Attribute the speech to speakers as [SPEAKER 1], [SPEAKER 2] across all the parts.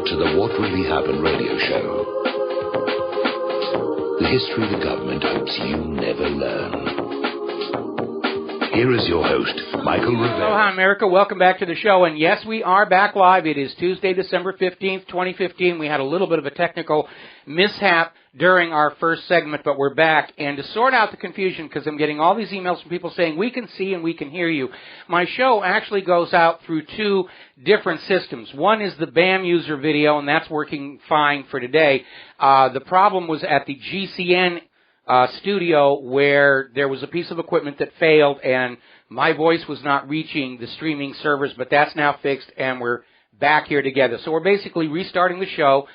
[SPEAKER 1] to the What Really Happened radio show. The history the government hopes you never learn. Here is your host, Michael Rivero.
[SPEAKER 2] Aloha, America. Welcome back to the show. And yes, we are back live. It is Tuesday, December 15th, 2015. We had a little bit of a technical mishap during our first segment, but we're back. And to sort out the confusion, because I'm getting all these emails from people saying we can see and we can hear you, my show actually goes out through two different systems. One is the BAM user video, and that's working fine for today. The problem was at the GCN studio where there was a piece of equipment that failed and my voice was not reaching the streaming servers, but that's now fixed and we're back here together. So we're basically restarting the show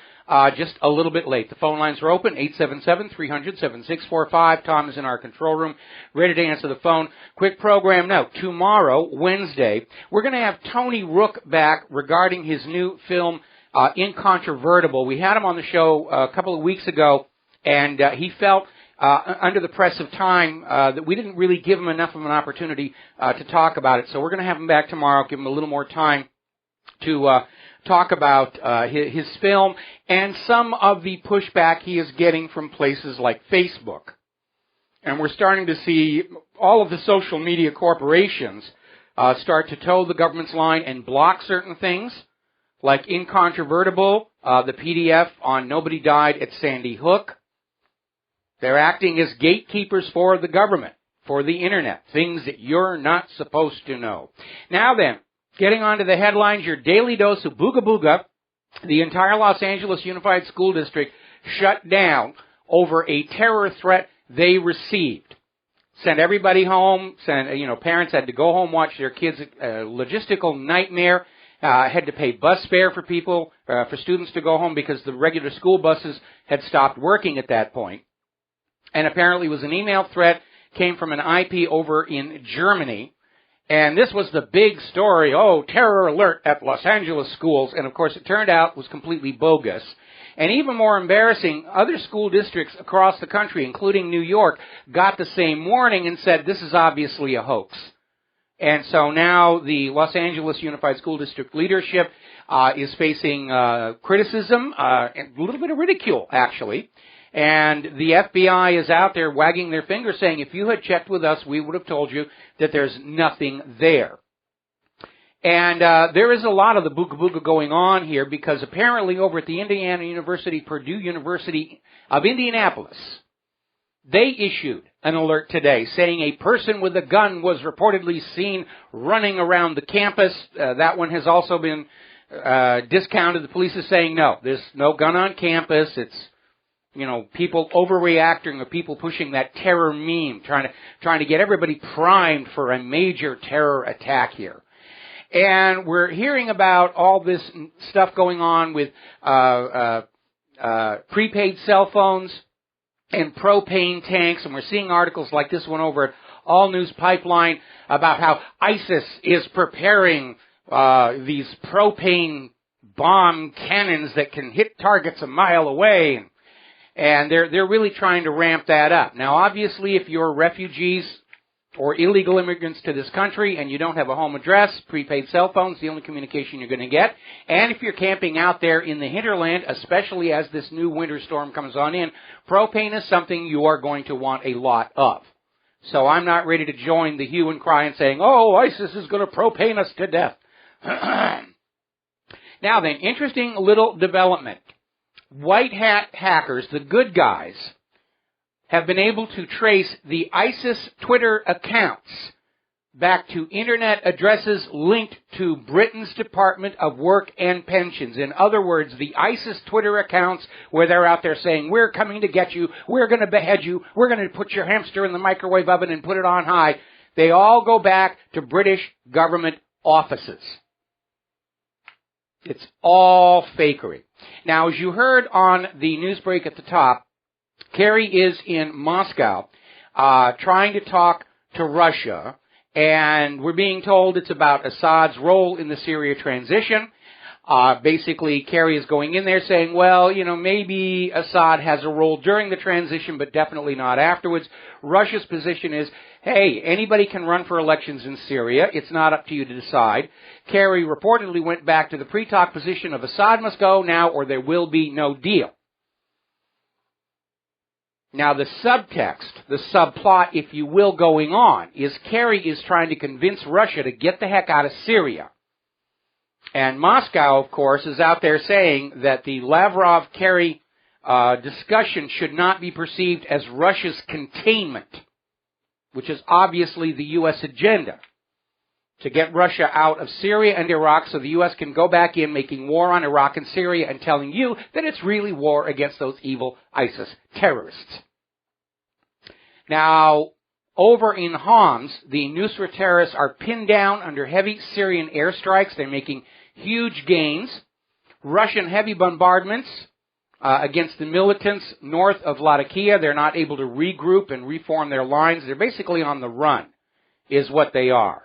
[SPEAKER 2] just a little bit late. The phone lines are open, 877-300-7645. Tom is in our control room, ready to answer the phone. Quick program note, tomorrow, Wednesday, we're going to have Tony Rook back regarding his new film, Incontrovertible. We had him on the show a couple of weeks ago, and he felt under the press of time that we didn't really give him enough of an opportunity to talk about it. So we're going to have him back tomorrow, give him a little more time to talk about his film and some of the pushback he is getting from places like Facebook. And we're starting to see all of the social media corporations start to toe the government's line and block certain things, like Incontrovertible, the PDF on Nobody Died at Sandy Hook. They're acting as gatekeepers for the government, for the Internet, things that you're not supposed to know. Now then, getting on to the headlines, your daily dose of Booga Booga. The entire Los Angeles Unified School District shut down over a terror threat they received. Sent everybody home, parents had to go home, watch their kids, logistical nightmare. Had to pay bus fare for people, for students to go home because the regular school buses had stopped working at that point. And apparently it was an email threat, came from an IP over in Germany. And this was the big story, terror alert at Los Angeles schools. And of course it turned out it was completely bogus. And even more embarrassing, other school districts across the country, including New York, got the same warning and said this is obviously a hoax. And so now the Los Angeles Unified School District leadership is facing criticism, and a little bit of ridicule, actually. And the FBI is out there wagging their finger saying, if you had checked with us, we would have told you that there's nothing there. And there is a lot of the booga booga going on here because apparently over at the Indiana University, Purdue University of Indianapolis, they issued an alert today saying a person with a gun was reportedly seen running around the campus. That one has also been discounted. The police is saying, no, there's no gun on campus. It's people overreacting or people pushing that terror meme, trying to get everybody primed for a major terror attack here. And we're hearing about all this stuff going on with prepaid cell phones and propane tanks, and we're seeing articles like this one over at All News Pipeline about how ISIS is preparing these propane bomb cannons that can hit targets a mile away. And they're really trying to ramp that up. Now, obviously, if you're refugees or illegal immigrants to this country and you don't have a home address, prepaid cell phones, the only communication you're going to get. And if you're camping out there in the hinterland, especially as this new winter storm comes on in, propane is something you are going to want a lot of. So I'm not ready to join the hue and cry and saying, ISIS is going to propane us to death. Now then, interesting little development. White hat hackers, the good guys, have been able to trace the ISIS Twitter accounts back to internet addresses linked to Britain's Department of Work and Pensions. In other words, the ISIS Twitter accounts where they're out there saying, we're coming to get you, we're going to behead you, we're going to put your hamster in the microwave oven and put it on high, they all go back to British government offices. It's all fakery. Now, as you heard on the news break at the top, Kerry is in Moscow trying to talk to Russia, and we're being told it's about Assad's role in the Syria transition. Basically, Kerry is going in there saying, well, maybe Assad has a role during the transition, but definitely not afterwards. Russia's position is, hey, anybody can run for elections in Syria. It's not up to you to decide. Kerry reportedly went back to the pre-talk position of Assad must go now or there will be no deal. Now, the subtext, the subplot, if you will, going on is Kerry is trying to convince Russia to get the heck out of Syria. And Moscow, of course, is out there saying that the Lavrov-Kerry discussion should not be perceived as Russia's containment, which is obviously the U.S. agenda, to get Russia out of Syria and Iraq so the U.S. can go back in making war on Iraq and Syria and telling you that it's really war against those evil ISIS terrorists. Now, over in Homs, the Nusra terrorists are pinned down under heavy Syrian airstrikes. They're making huge gains. Russian heavy bombardments against the militants north of Latakia. They're not able to regroup and reform their lines. They're basically on the run, is what they are.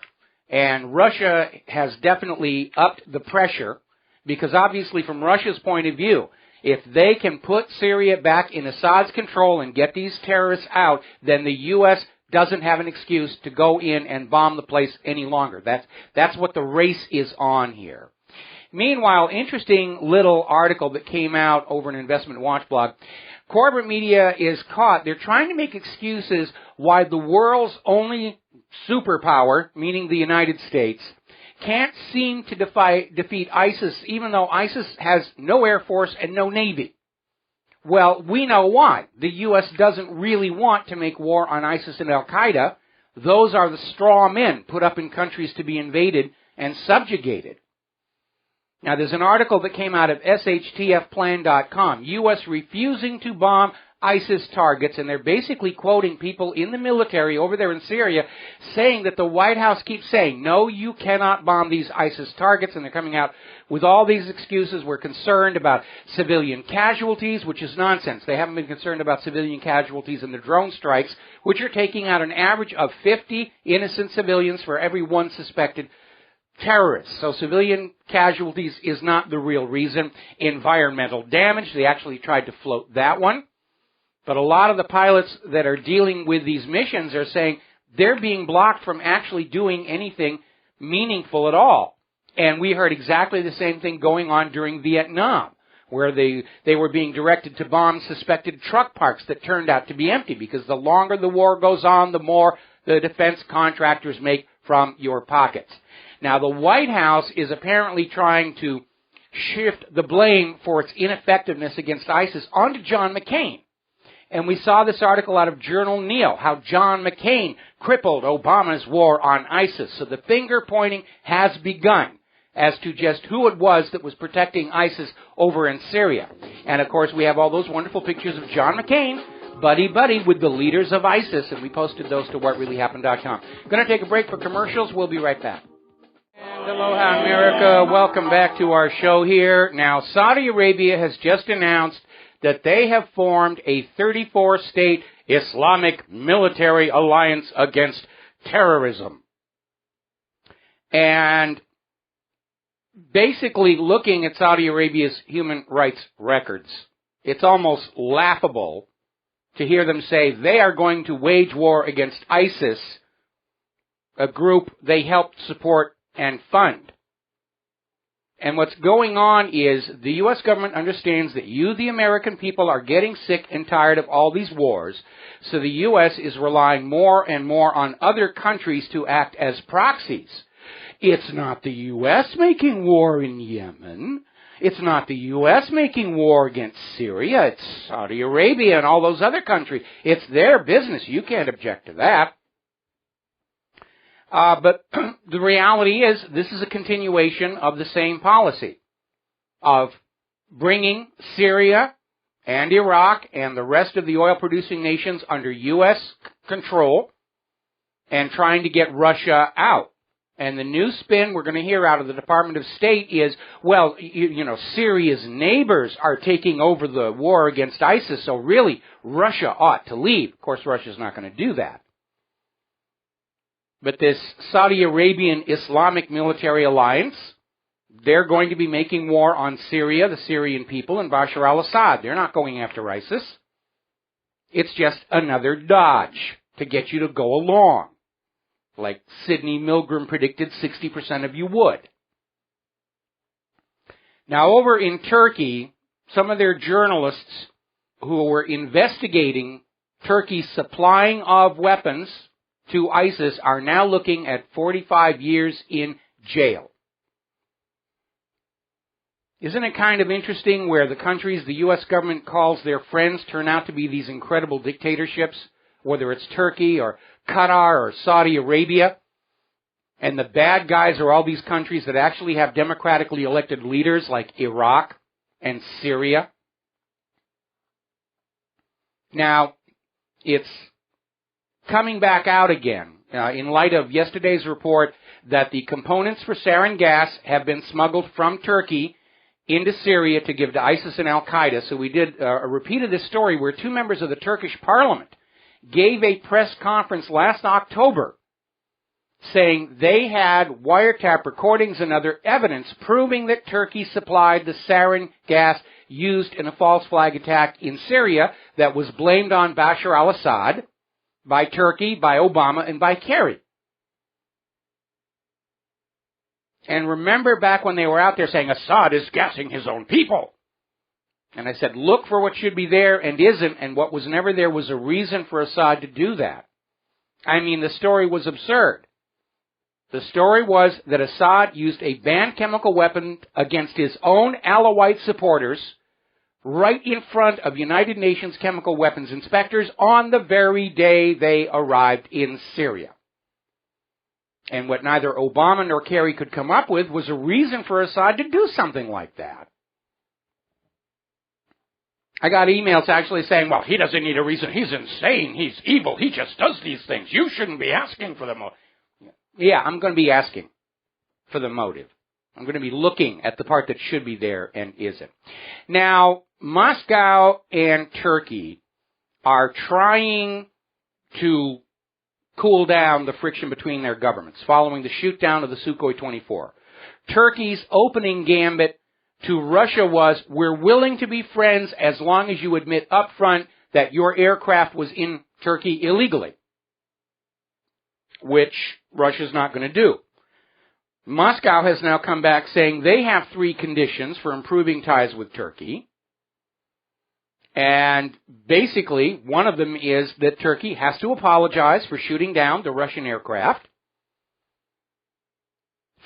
[SPEAKER 2] And Russia has definitely upped the pressure because obviously from Russia's point of view, if they can put Syria back in Assad's control and get these terrorists out, then the U.S. doesn't have an excuse to go in and bomb the place any longer. That's what the race is on here. Meanwhile, interesting little article that came out over an Investment Watch blog. Corporate media is caught. They're trying to make excuses why the world's only superpower, meaning the United States, can't seem to defeat ISIS, even though ISIS has no Air Force and no Navy. Well, we know why. The U.S. doesn't really want to make war on ISIS and Al-Qaeda. Those are the straw men put up in countries to be invaded and subjugated. Now, there's an article that came out of SHTFplan.com, U.S. refusing to bomb ISIS targets, and they're basically quoting people in the military over there in Syria saying that the White House keeps saying, no, you cannot bomb these ISIS targets, and they're coming out with all these excuses. We're concerned about civilian casualties, which is nonsense. They haven't been concerned about civilian casualties in the drone strikes, which are taking out an average of 50 innocent civilians for every one suspected terrorists. So civilian casualties is not the real reason. Environmental damage, they actually tried to float that one. But a lot of the pilots that are dealing with these missions are saying they're being blocked from actually doing anything meaningful at all. And we heard exactly the same thing going on during Vietnam, where they were being directed to bomb suspected truck parks that turned out to be empty, because the longer the war goes on, the more the defense contractors make from your pockets. Now, the White House is apparently trying to shift the blame for its ineffectiveness against ISIS onto John McCain. And we saw this article out of Journal Neal, how John McCain crippled Obama's war on ISIS. So the finger pointing has begun as to just who it was that was protecting ISIS over in Syria. And of course, we have all those wonderful pictures of John McCain, buddy with the leaders of ISIS, and we posted those to WhatReallyHappened.com. Going to take a break for commercials. We'll be right back. And aloha, America. Welcome back to our show here. Now, Saudi Arabia has just announced that they have formed a 34-state Islamic military alliance against terrorism. And basically looking at Saudi Arabia's human rights records, it's almost laughable to hear them say they are going to wage war against ISIS, a group they helped support and fund. And what's going on is the U.S. government understands that you, the American people, are getting sick and tired of all these wars, so the U.S. is relying more and more on other countries to act as proxies. It's not the U.S. making war in Yemen. It's not the U.S. making war against Syria. It's Saudi Arabia and all those other countries. It's their business. You can't object to that. But the reality is this is a continuation of the same policy of bringing Syria and Iraq and the rest of the oil-producing nations under U.S. control and trying to get Russia out. And the new spin we're going to hear out of the Department of State is, well, Syria's neighbors are taking over the war against ISIS, so really Russia ought to leave. Of course, Russia's not going to do that. But this Saudi Arabian Islamic military alliance, they're going to be making war on Syria, the Syrian people, and Bashar al-Assad. They're not going after ISIS. It's just another dodge to get you to go along. Like Sidney Milgram predicted 60% of you would. Now, over in Turkey, some of their journalists who were investigating Turkey's supplying of weapons to ISIS are now looking at 45 years in jail. Isn't it kind of interesting where the countries the U.S. government calls their friends turn out to be these incredible dictatorships, whether it's Turkey or Qatar or Saudi Arabia, and the bad guys are all these countries that actually have democratically elected leaders like Iraq and Syria? Now, it's coming back out again in light of yesterday's report that the components for sarin gas have been smuggled from Turkey into Syria to give to ISIS and al-Qaeda. So we did a repeat of this story where two members of the Turkish parliament gave a press conference last October saying they had wiretap recordings and other evidence proving that Turkey supplied the sarin gas used in a false flag attack in Syria that was blamed on Bashar al-Assad by Turkey, by Obama, and by Kerry. And remember back when they were out there saying Assad is gassing his own people. And I said, look for what should be there and isn't, and what was never there was a reason for Assad to do that. I mean, the story was absurd. The story was that Assad used a banned chemical weapon against his own Alawite supporters right in front of United Nations chemical weapons inspectors on the very day they arrived in Syria. And what neither Obama nor Kerry could come up with was a reason for Assad to do something like that. I got emails actually saying, well, he doesn't need a reason. He's insane. He's evil. He just does these things. You shouldn't be asking for the motive. Yeah, I'm going to be asking for the motive. I'm going to be looking at the part that should be there and isn't. Now, Moscow and Turkey are trying to cool down the friction between their governments following the shoot-down of the Sukhoi 24. Turkey's opening gambit to Russia was, we're willing to be friends as long as you admit up front that your aircraft was in Turkey illegally, which Russia's not going to do. Moscow has now come back saying they have 3 conditions for improving ties with Turkey. And basically, one of them is that Turkey has to apologize for shooting down the Russian aircraft,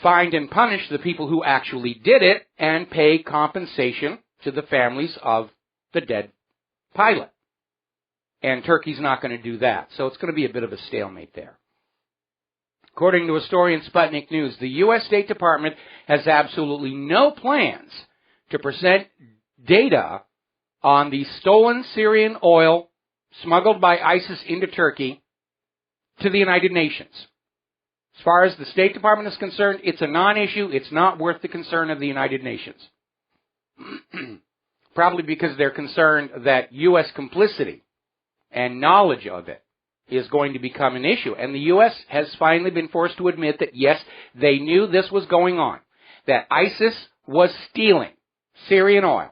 [SPEAKER 2] find and punish the people who actually did it, and pay compensation to the families of the dead pilot. And Turkey's not going to do that. So it's going to be a bit of a stalemate there. According to a story in Sputnik News, the U.S. State Department has absolutely no plans to present data on the stolen Syrian oil smuggled by ISIS into Turkey to the United Nations. As far as the State Department is concerned, it's a non-issue. It's not worth the concern of the United Nations. Probably because they're concerned that U.S. complicity and knowledge of it is going to become an issue. And the U.S. has finally been forced to admit that, yes, they knew this was going on, that ISIS was stealing Syrian oil,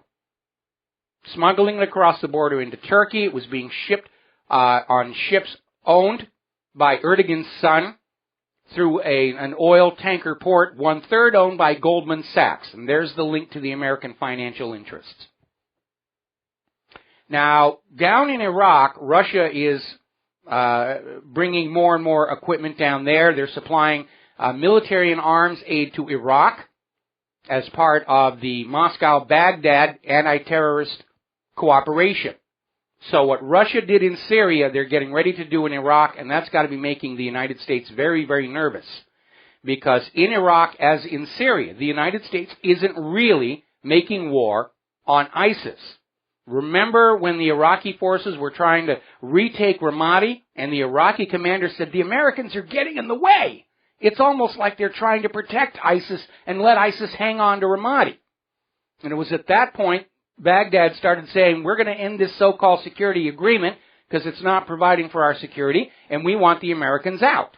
[SPEAKER 2] smuggling it across the border into Turkey. It was being shipped on ships owned by Erdogan's son through an oil tanker port, 1/3 owned by Goldman Sachs. And there's the link to the American financial interests. Now, down in Iraq, Russia is bringing more and more equipment down there. They're supplying military and arms aid to Iraq as part of the Moscow-Baghdad anti-terrorist cooperation. So what Russia did in Syria, they're getting ready to do in Iraq, and that's got to be making the United States very, very nervous. Because in Iraq, as in Syria, the United States isn't really making war on ISIS. Remember when the Iraqi forces were trying to retake Ramadi, and the Iraqi commander said, the Americans are getting in the way. It's almost like they're trying to protect ISIS and let ISIS hang on to Ramadi. And it was at that point Baghdad started saying, we're going to end this so-called security agreement because it's not providing for our security, and we want the Americans out.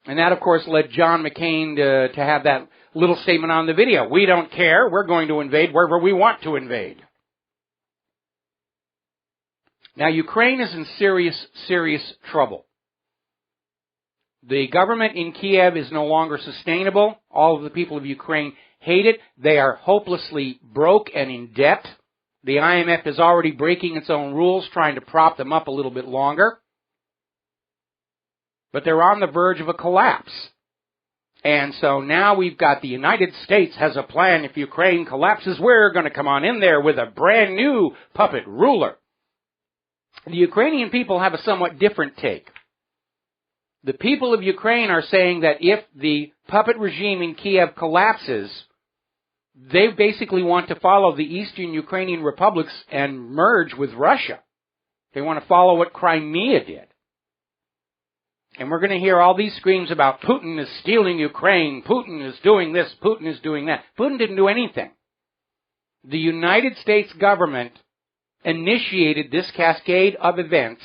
[SPEAKER 2] And that, of course, led John McCain to have that little statement on the video. We don't care. We're going to invade wherever we want to invade. Now, Ukraine is in serious, serious trouble. The government in Kiev is no longer sustainable. All of the people of Ukraine hate it. They are hopelessly broke and in debt. The IMF is already breaking its own rules, trying to prop them up a little bit longer. But they're on the verge of a collapse. And so now we've got the United States has a plan. If Ukraine collapses, we're going to come on in there with a brand new puppet ruler. The Ukrainian people have a somewhat different take. The people of Ukraine are saying that if the puppet regime in Kiev collapses, they basically want to follow the Eastern Ukrainian republics and merge with Russia. They want to follow what Crimea did. And we're going to hear all these screams about Putin is stealing Ukraine, Putin is doing this, Putin is doing that. Putin didn't do anything. The United States government initiated this cascade of events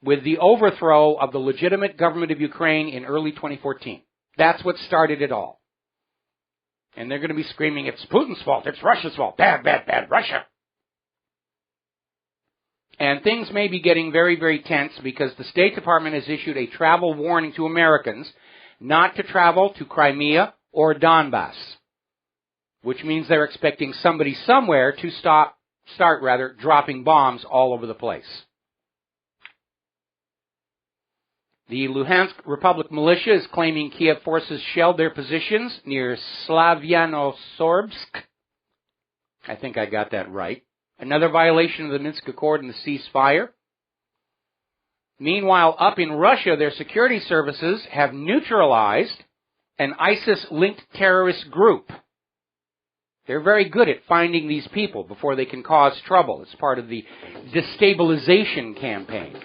[SPEAKER 2] with the overthrow of the legitimate government of Ukraine in early 2014. That's what started it all. And they're going to be screaming, it's Putin's fault, it's Russia's fault, bad, bad, bad, Russia. And things may be getting very, very tense because the State Department has issued a travel warning to Americans not to travel to Crimea or Donbass, which means they're expecting somebody somewhere to start dropping bombs all over the place. The Luhansk Republic militia is claiming Kiev forces shelled their positions near Slavyanosorbsk. I think I got that right. Another violation of the Minsk Accord and the ceasefire. Meanwhile, up in Russia, their security services have neutralized an ISIS-linked terrorist group. They're very good at finding these people before they can cause trouble. It's part of the destabilization campaign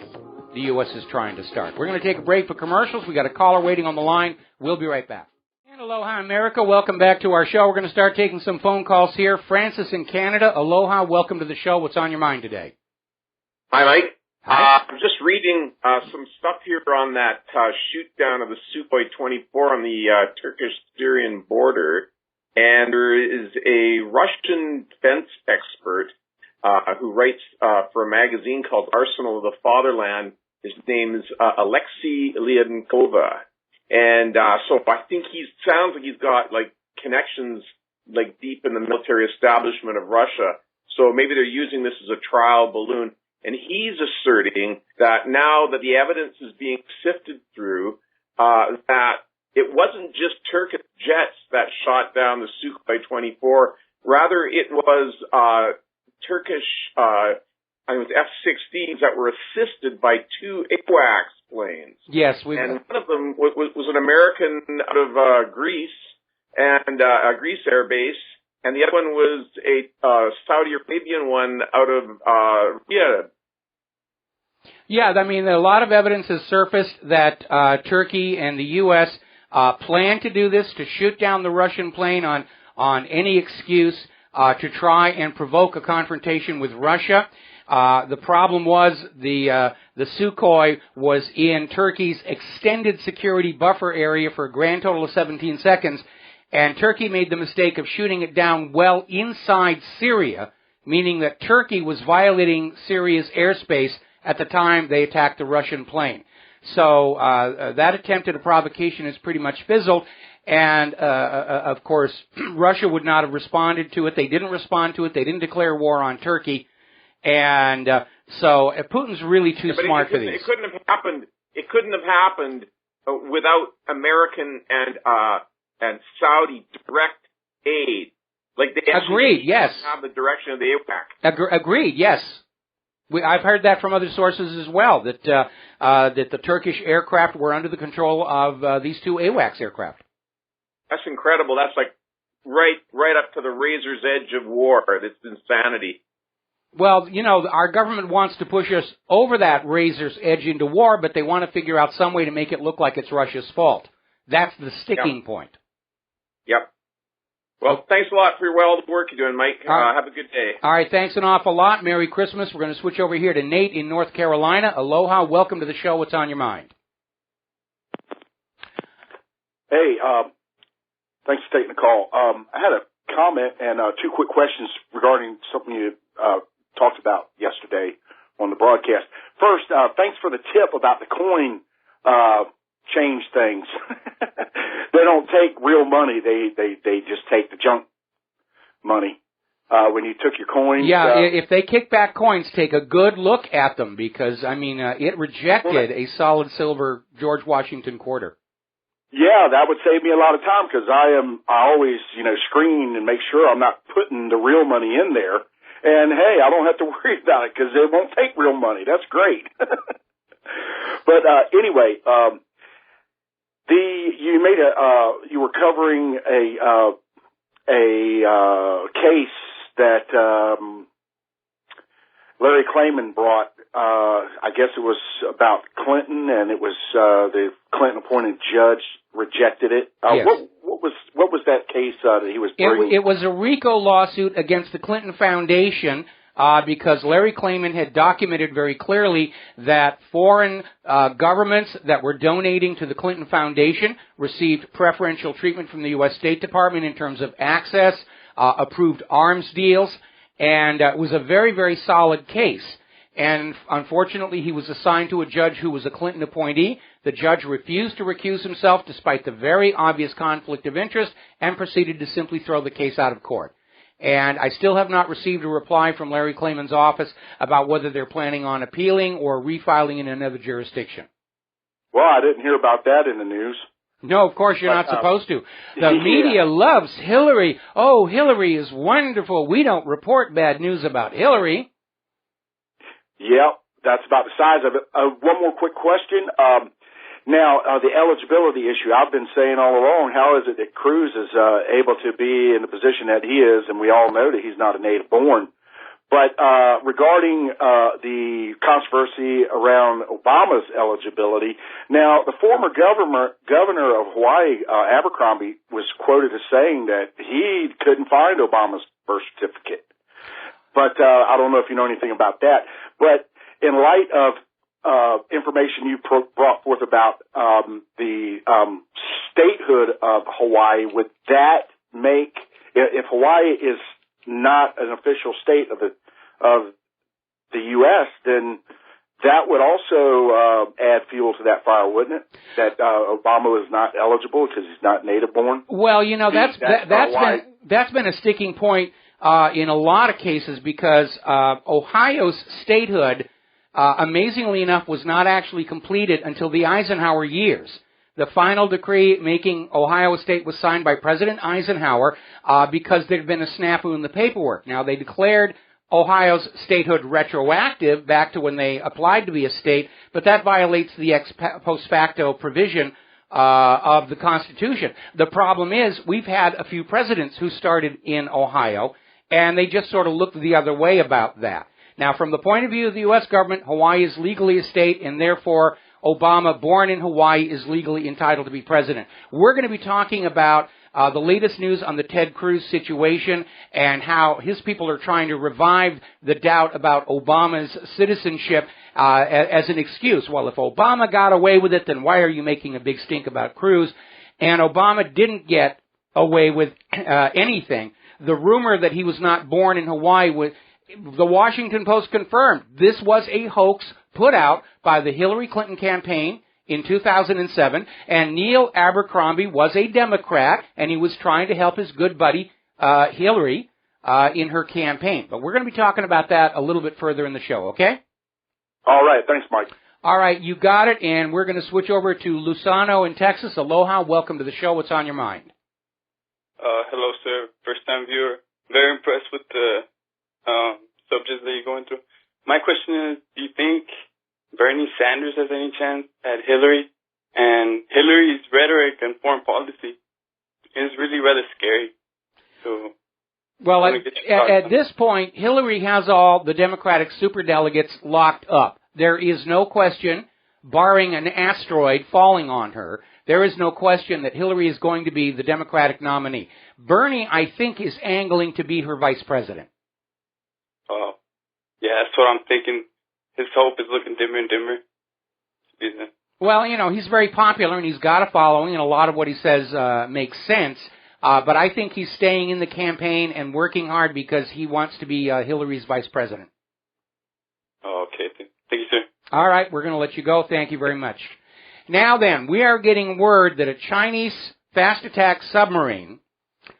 [SPEAKER 2] the U.S. is trying to start. We're going to take a break for commercials. We've got a caller waiting on the line. We'll be right back. And aloha, America. Welcome back to our show. We're going to start taking some phone calls here. Francis in Canada. Aloha. Welcome to the show. What's on your mind today?
[SPEAKER 3] Hi, Mike.
[SPEAKER 2] Hi.
[SPEAKER 3] I'm just reading some stuff here on that shoot-down of the Sukhoi 24 on the Turkish-Syrian border. And there is a Russian defense expert who writes for a magazine called Arsenal of the Fatherland. His name is Alexei Leonkova. And so I think sounds like he's got like connections like deep in the military establishment of Russia. So maybe they're using this as a trial balloon. And he's asserting that now that the evidence is being sifted through, that it wasn't just Turkish jets that shot down the Sukhoi 24. Rather, it was Turkish F-16s that were assisted by two AWACS planes.
[SPEAKER 2] Yes,
[SPEAKER 3] and one of them was an American out of Greece and a Greece air base, and the other one was a Saudi Arabian one out of Riyadh.
[SPEAKER 2] Yeah, I mean, a lot of evidence has surfaced that Turkey and the U.S. Plan to do this, to shoot down the Russian plane on any excuse to try and provoke a confrontation with Russia. The problem was the Sukhoi was in Turkey's extended security buffer area for a grand total of 17 seconds, and Turkey made the mistake of shooting it down well inside Syria, meaning that Turkey was violating Syria's airspace at the time they attacked the Russian plane. So that attempt at a provocation has pretty much fizzled, and of course, Russia would not have responded to it. They didn't respond to it. They didn't declare war on Turkey. And so Putin's really too smart for these.
[SPEAKER 3] It couldn't have happened. It couldn't have happened without American and Saudi direct aid. Like they
[SPEAKER 2] agreed. Yes.
[SPEAKER 3] Have the direction of the AWAC.
[SPEAKER 2] Agreed. Yes. I've heard that from other sources as well. That the Turkish aircraft were under the control of these two AWACS aircraft.
[SPEAKER 3] That's incredible. That's like right up to the razor's edge of war. It's insanity.
[SPEAKER 2] Well, you know, our government wants to push us over that razor's edge into war, but they want to figure out some way to make it look like it's Russia's fault. That's the sticking point.
[SPEAKER 3] Yep. Well, thanks a lot for all the work you're doing, Mike. Have a good day.
[SPEAKER 2] All right, thanks an awful lot. Merry Christmas. We're going to switch over here to Nate in North Carolina. Aloha. Welcome to the show. What's on your mind?
[SPEAKER 4] Hey, thanks for taking the call. I had a comment and two quick questions regarding something you talked about yesterday on the broadcast. First, thanks for the tip about the coin change things. They don't take real money. They just take the junk money. When you took your coins.
[SPEAKER 2] Yeah, if they kick back coins, take a good look at them because, I mean, it rejected a solid silver George Washington quarter.
[SPEAKER 4] Yeah, that would save me a lot of time because I always, screen and make sure I'm not putting the real money in there. And hey, I don't have to worry about it because it won't take real money. That's great. But anyway, you were covering a case that Larry Klayman brought. I guess it was about Clinton, and it was the Clinton-appointed judge rejected it.
[SPEAKER 2] Yes.
[SPEAKER 4] What was that case that he was bringing?
[SPEAKER 2] It was a RICO lawsuit against the Clinton Foundation because Larry Klayman had documented very clearly that foreign governments that were donating to the Clinton Foundation received preferential treatment from the U.S. State Department in terms of access, approved arms deals, and it was a very, very solid case. And unfortunately, he was assigned to a judge who was a Clinton appointee. The judge refused to recuse himself despite the very obvious conflict of interest and proceeded to simply throw the case out of court. And I still have not received a reply from Larry Klayman's office about whether they're planning on appealing or refiling in another jurisdiction.
[SPEAKER 4] Well, I didn't hear about that in the news.
[SPEAKER 2] No, of course you're not supposed to. The media loves Hillary. Oh, Hillary is wonderful. We don't report bad news about Hillary.
[SPEAKER 4] Yep, that's about the size of it. One more quick question. Now, the eligibility issue, I've been saying all along, how is it that Cruz is able to be in the position that he is, and we all know that he's not a native born. But regarding the controversy around Obama's eligibility, now, the former governor of Hawaii, Abercrombie, was quoted as saying that he couldn't find Obama's birth certificate. But I don't know if you know anything about that. But in light of information you brought forth about the statehood of Hawaii, would that make, if Hawaii is not an official state of the U.S., then that would also add fuel to that fire, wouldn't it? That Obama is not eligible because he's not native born.
[SPEAKER 2] Well, that's been a sticking point in a lot of cases because Ohio's statehood, amazingly enough, was not actually completed until the Eisenhower years. The final decree making Ohio a state was signed by President Eisenhower because there had been a snafu in the paperwork. Now, they declared Ohio's statehood retroactive back to when they applied to be a state, but that violates the ex post facto provision of the Constitution. The problem is we've had a few presidents who started in Ohio, and they just sort of looked the other way about that. Now, from the point of view of the U.S. government, Hawaii is legally a state, and therefore Obama, born in Hawaii, is legally entitled to be president. We're going to be talking about the latest news on the Ted Cruz situation and how his people are trying to revive the doubt about Obama's citizenship as an excuse. Well, if Obama got away with it, then why are you making a big stink about Cruz? And Obama didn't get away with anything. The rumor that he was not born in Hawaii, the Washington Post confirmed this was a hoax put out by the Hillary Clinton campaign in 2007, and Neil Abercrombie was a Democrat, and he was trying to help his good buddy Hillary in her campaign. But we're going to be talking about that a little bit further in the show, okay?
[SPEAKER 4] All right. Thanks, Mike.
[SPEAKER 2] All right, you got it, and we're going to switch over to Lusano in Texas. Aloha, welcome to the show. What's on your mind?
[SPEAKER 5] Hello, sir. First-time viewer. Very impressed with the subjects that you're going through. My question is, do you think Bernie Sanders has any chance at Hillary? And Hillary's rhetoric and foreign policy is really rather scary. So,
[SPEAKER 2] well, at this point, Hillary has all the Democratic superdelegates locked up. There is no question, barring an asteroid falling on her, there is no question that Hillary is going to be the Democratic nominee. Bernie, I think, is angling to be her vice president.
[SPEAKER 5] Yeah, that's what I'm thinking. His hope is looking dimmer and dimmer.
[SPEAKER 2] Well, you know, he's very popular and he's got a following, and a lot of what he says makes sense. But I think he's staying in the campaign and working hard because he wants to be Hillary's vice president.
[SPEAKER 5] Oh, okay. Thank you, sir.
[SPEAKER 2] All right, we're going to let you go. Thank you very much. Now then, we are getting word that a Chinese fast attack submarine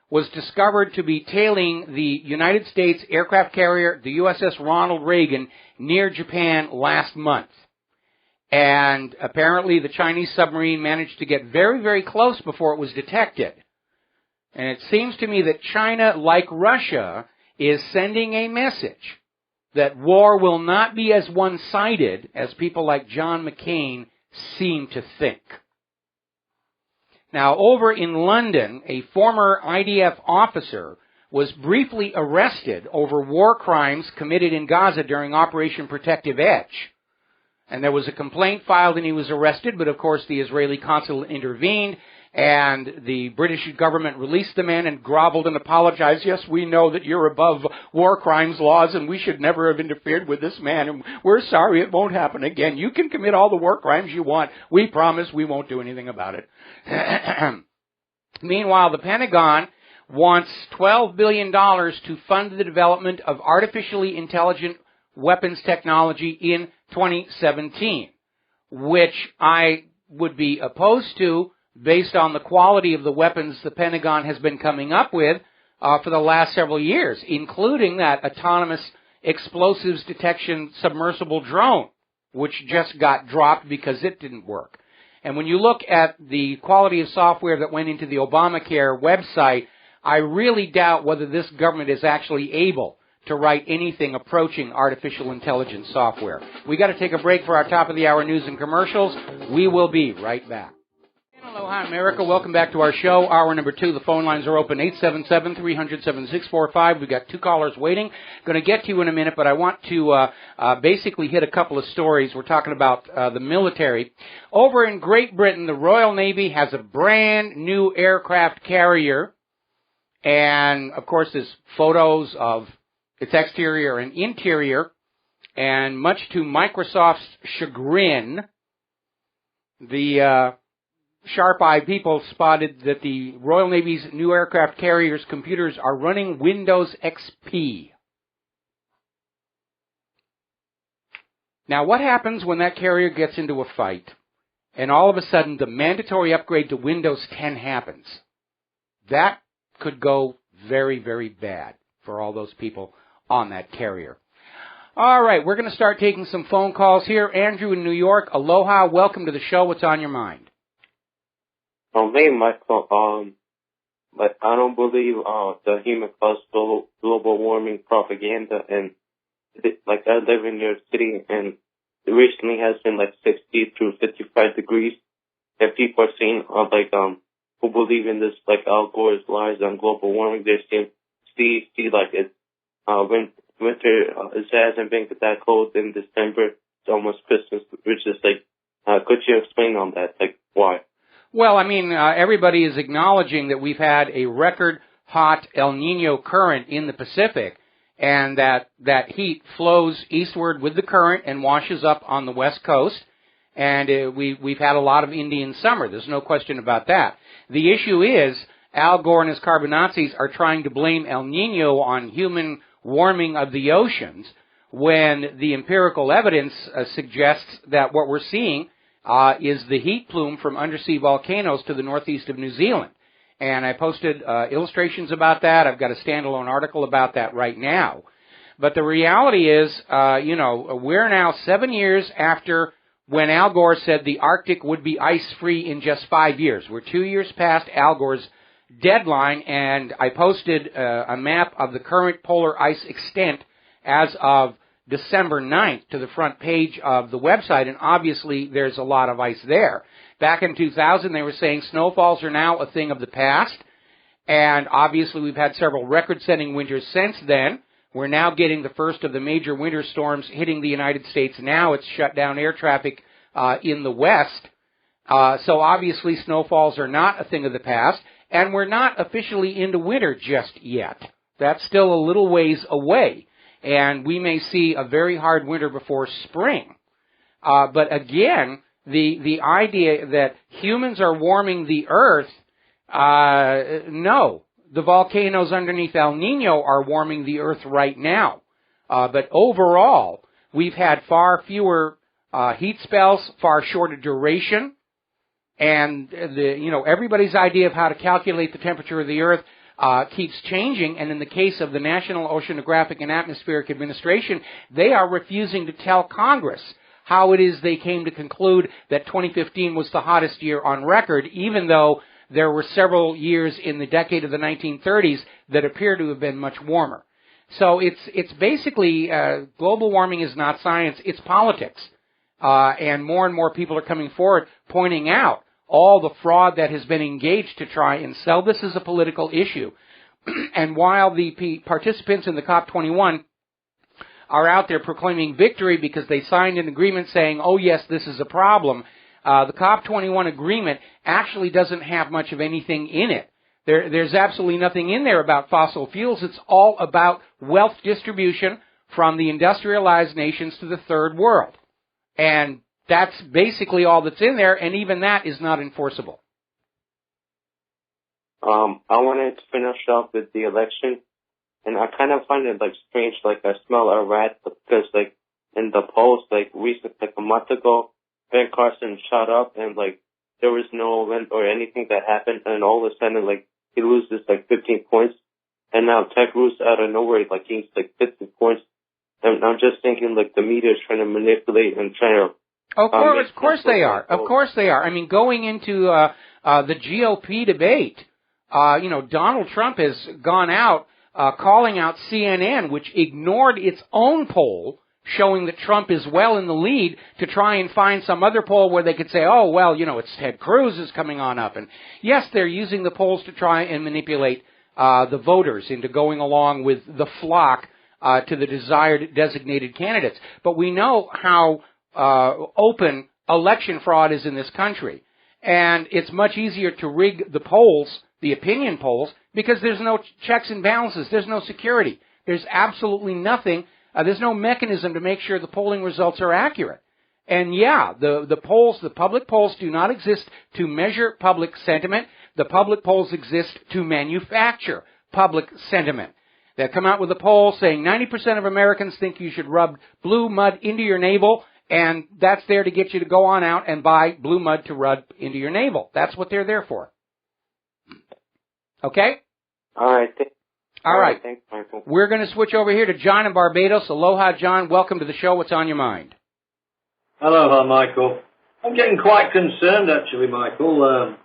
[SPEAKER 2] was discovered to be tailing the United States aircraft carrier, the USS Ronald Reagan, near Japan last month. And apparently the Chinese submarine managed to get very, very close before it was detected. And it seems to me that China, like Russia, is sending a message that war will not be as one-sided as people like John McCain seem to think. Now, over in London, a former IDF officer was briefly arrested over war crimes committed in Gaza during Operation Protective Edge. And there was a complaint filed and he was arrested, but of course the Israeli consulate intervened and the British government released the man and groveled and apologized. Yes, we know that you're above war crimes laws and we should never have interfered with this man. And we're sorry, it won't happen again. You can commit all the war crimes you want. We promise we won't do anything about it. Meanwhile, the Pentagon wants $12 billion to fund the development of artificially intelligent weapons technology in 2017, which I would be opposed to based on the quality of the weapons the Pentagon has been coming up with for the last several years, including that autonomous explosives detection submersible drone, which just got dropped because it didn't work. And when you look at the quality of software that went into the Obamacare website, I really doubt whether this government is actually able to write anything approaching artificial intelligence software. We got to take a break for our top of the hour news and commercials. We will be right back. Aloha, America. Welcome back to our show. Hour number 2. The phone lines are open, 877-300-7645. We've got 2 callers waiting. Going to get to you in a minute, but I want to basically hit a couple of stories. We're talking about the military. Over in Great Britain, the Royal Navy has a brand new aircraft carrier. And, of course, there's photos of its exterior and interior. And much to Microsoft's chagrin, the sharp-eyed people spotted that the Royal Navy's new aircraft carrier's computers are running Windows XP. Now, what happens when that carrier gets into a fight and all of a sudden the mandatory upgrade to Windows 10 happens? That could go very, very bad for all those people on that carrier. All right, we're going to start taking some phone calls here. Andrew in New York, aloha, welcome to the show. What's on your mind?
[SPEAKER 6] Hey, Michael, but I don't believe the human-caused global warming propaganda. And like I live in New York City, and it recently has been like 60 to 55 degrees, and people are saying who believe in this like Al Gore's lies on global warming. They're saying see like it's winter it hasn't been that cold in December. It's almost Christmas, which is like could you explain on that? Like why?
[SPEAKER 2] Well, I mean, everybody is acknowledging that we've had a record hot El Nino current in the Pacific, and that heat flows eastward with the current and washes up on the west coast, and we've had a lot of Indian summer. There's no question about that. The issue is Al Gore and his carbonazis are trying to blame El Nino on human warming of the oceans when the empirical evidence suggests that what we're seeing is the heat plume from undersea volcanoes to the northeast of New Zealand. And I posted illustrations about that. I've got a standalone article about that right now. But the reality is, we're now 7 years after when Al Gore said the Arctic would be ice-free in just 5 years. We're 2 years past Al Gore's deadline, and I posted a map of the current polar ice extent as of December 9th to the front page of the website, and obviously there's a lot of ice there. Back in 2000, they were saying snowfalls are now a thing of the past, and obviously we've had several record-setting winters since then. We're now getting the first of the major winter storms hitting the United States now. It's shut down air traffic in the west. So obviously snowfalls are not a thing of the past, and we're not officially into winter just yet. That's still a little ways away. And we may see a very hard winter before spring. But again, The idea that humans are warming the Earth, no. The volcanoes underneath El Nino are warming the Earth right now. But overall, we've had far fewer heat spells, far shorter duration, and everybody's idea of how to calculate the temperature of the Earth keeps changing. And in the case of the National Oceanographic and Atmospheric Administration, they are refusing to tell Congress how it is they came to conclude that 2015 was the hottest year on record, even though there were several years in the decade of the 1930s that appear to have been much warmer. So it's basically global warming is not science, it's politics. And more people are coming forward pointing out all the fraud that has been engaged to try and sell this as a political issue. And while the participants in the COP21 are out there proclaiming victory because they signed an agreement saying, oh yes, this is a problem, the COP21 agreement actually doesn't have much of anything in it. There's absolutely nothing in there about fossil fuels. It's all about wealth distribution from the industrialized nations to the third world. And that's basically all that's in there, and even that is not enforceable.
[SPEAKER 6] I wanted to finish off with the election, and I kind of find it, strange, I smell a rat, because, in the polls, recent, a month ago, Ben Carson shot up, and, there was no event or anything that happened, and all of a sudden, he loses, 15 points, and now Ted Cruz out of nowhere, gains, 50 points, and I'm just thinking, the media is trying to manipulate and trying to... Of
[SPEAKER 2] course they are. Of course they are. I mean, going into the GOP debate, Donald Trump has gone out calling out CNN, which ignored its own poll, showing that Trump is well in the lead, to try and find some other poll where they could say, oh, well, it's Ted Cruz is coming on up. And yes, they're using the polls to try and manipulate the voters into going along with the flock to the desired designated candidates. But we know how open election fraud is in this country. And it's much easier to rig the polls, the opinion polls, because there's no checks and balances. There's no security. There's absolutely nothing. There's no mechanism to make sure the polling results are accurate. And yeah, the polls, the public polls do not exist to measure public sentiment. The public polls exist to manufacture public sentiment. They come out with a poll saying 90% of Americans think you should rub blue mud into your navel, and that's there to get you to go on out and buy blue mud to rub into your navel. That's what they're there for. Okay?
[SPEAKER 6] All right.
[SPEAKER 2] All right.
[SPEAKER 6] Thanks, Michael.
[SPEAKER 2] We're going to switch over here to John in Barbados. Aloha, John. Welcome to the show. What's on your mind?
[SPEAKER 7] Aloha, Michael. I'm getting quite concerned, actually, Michael.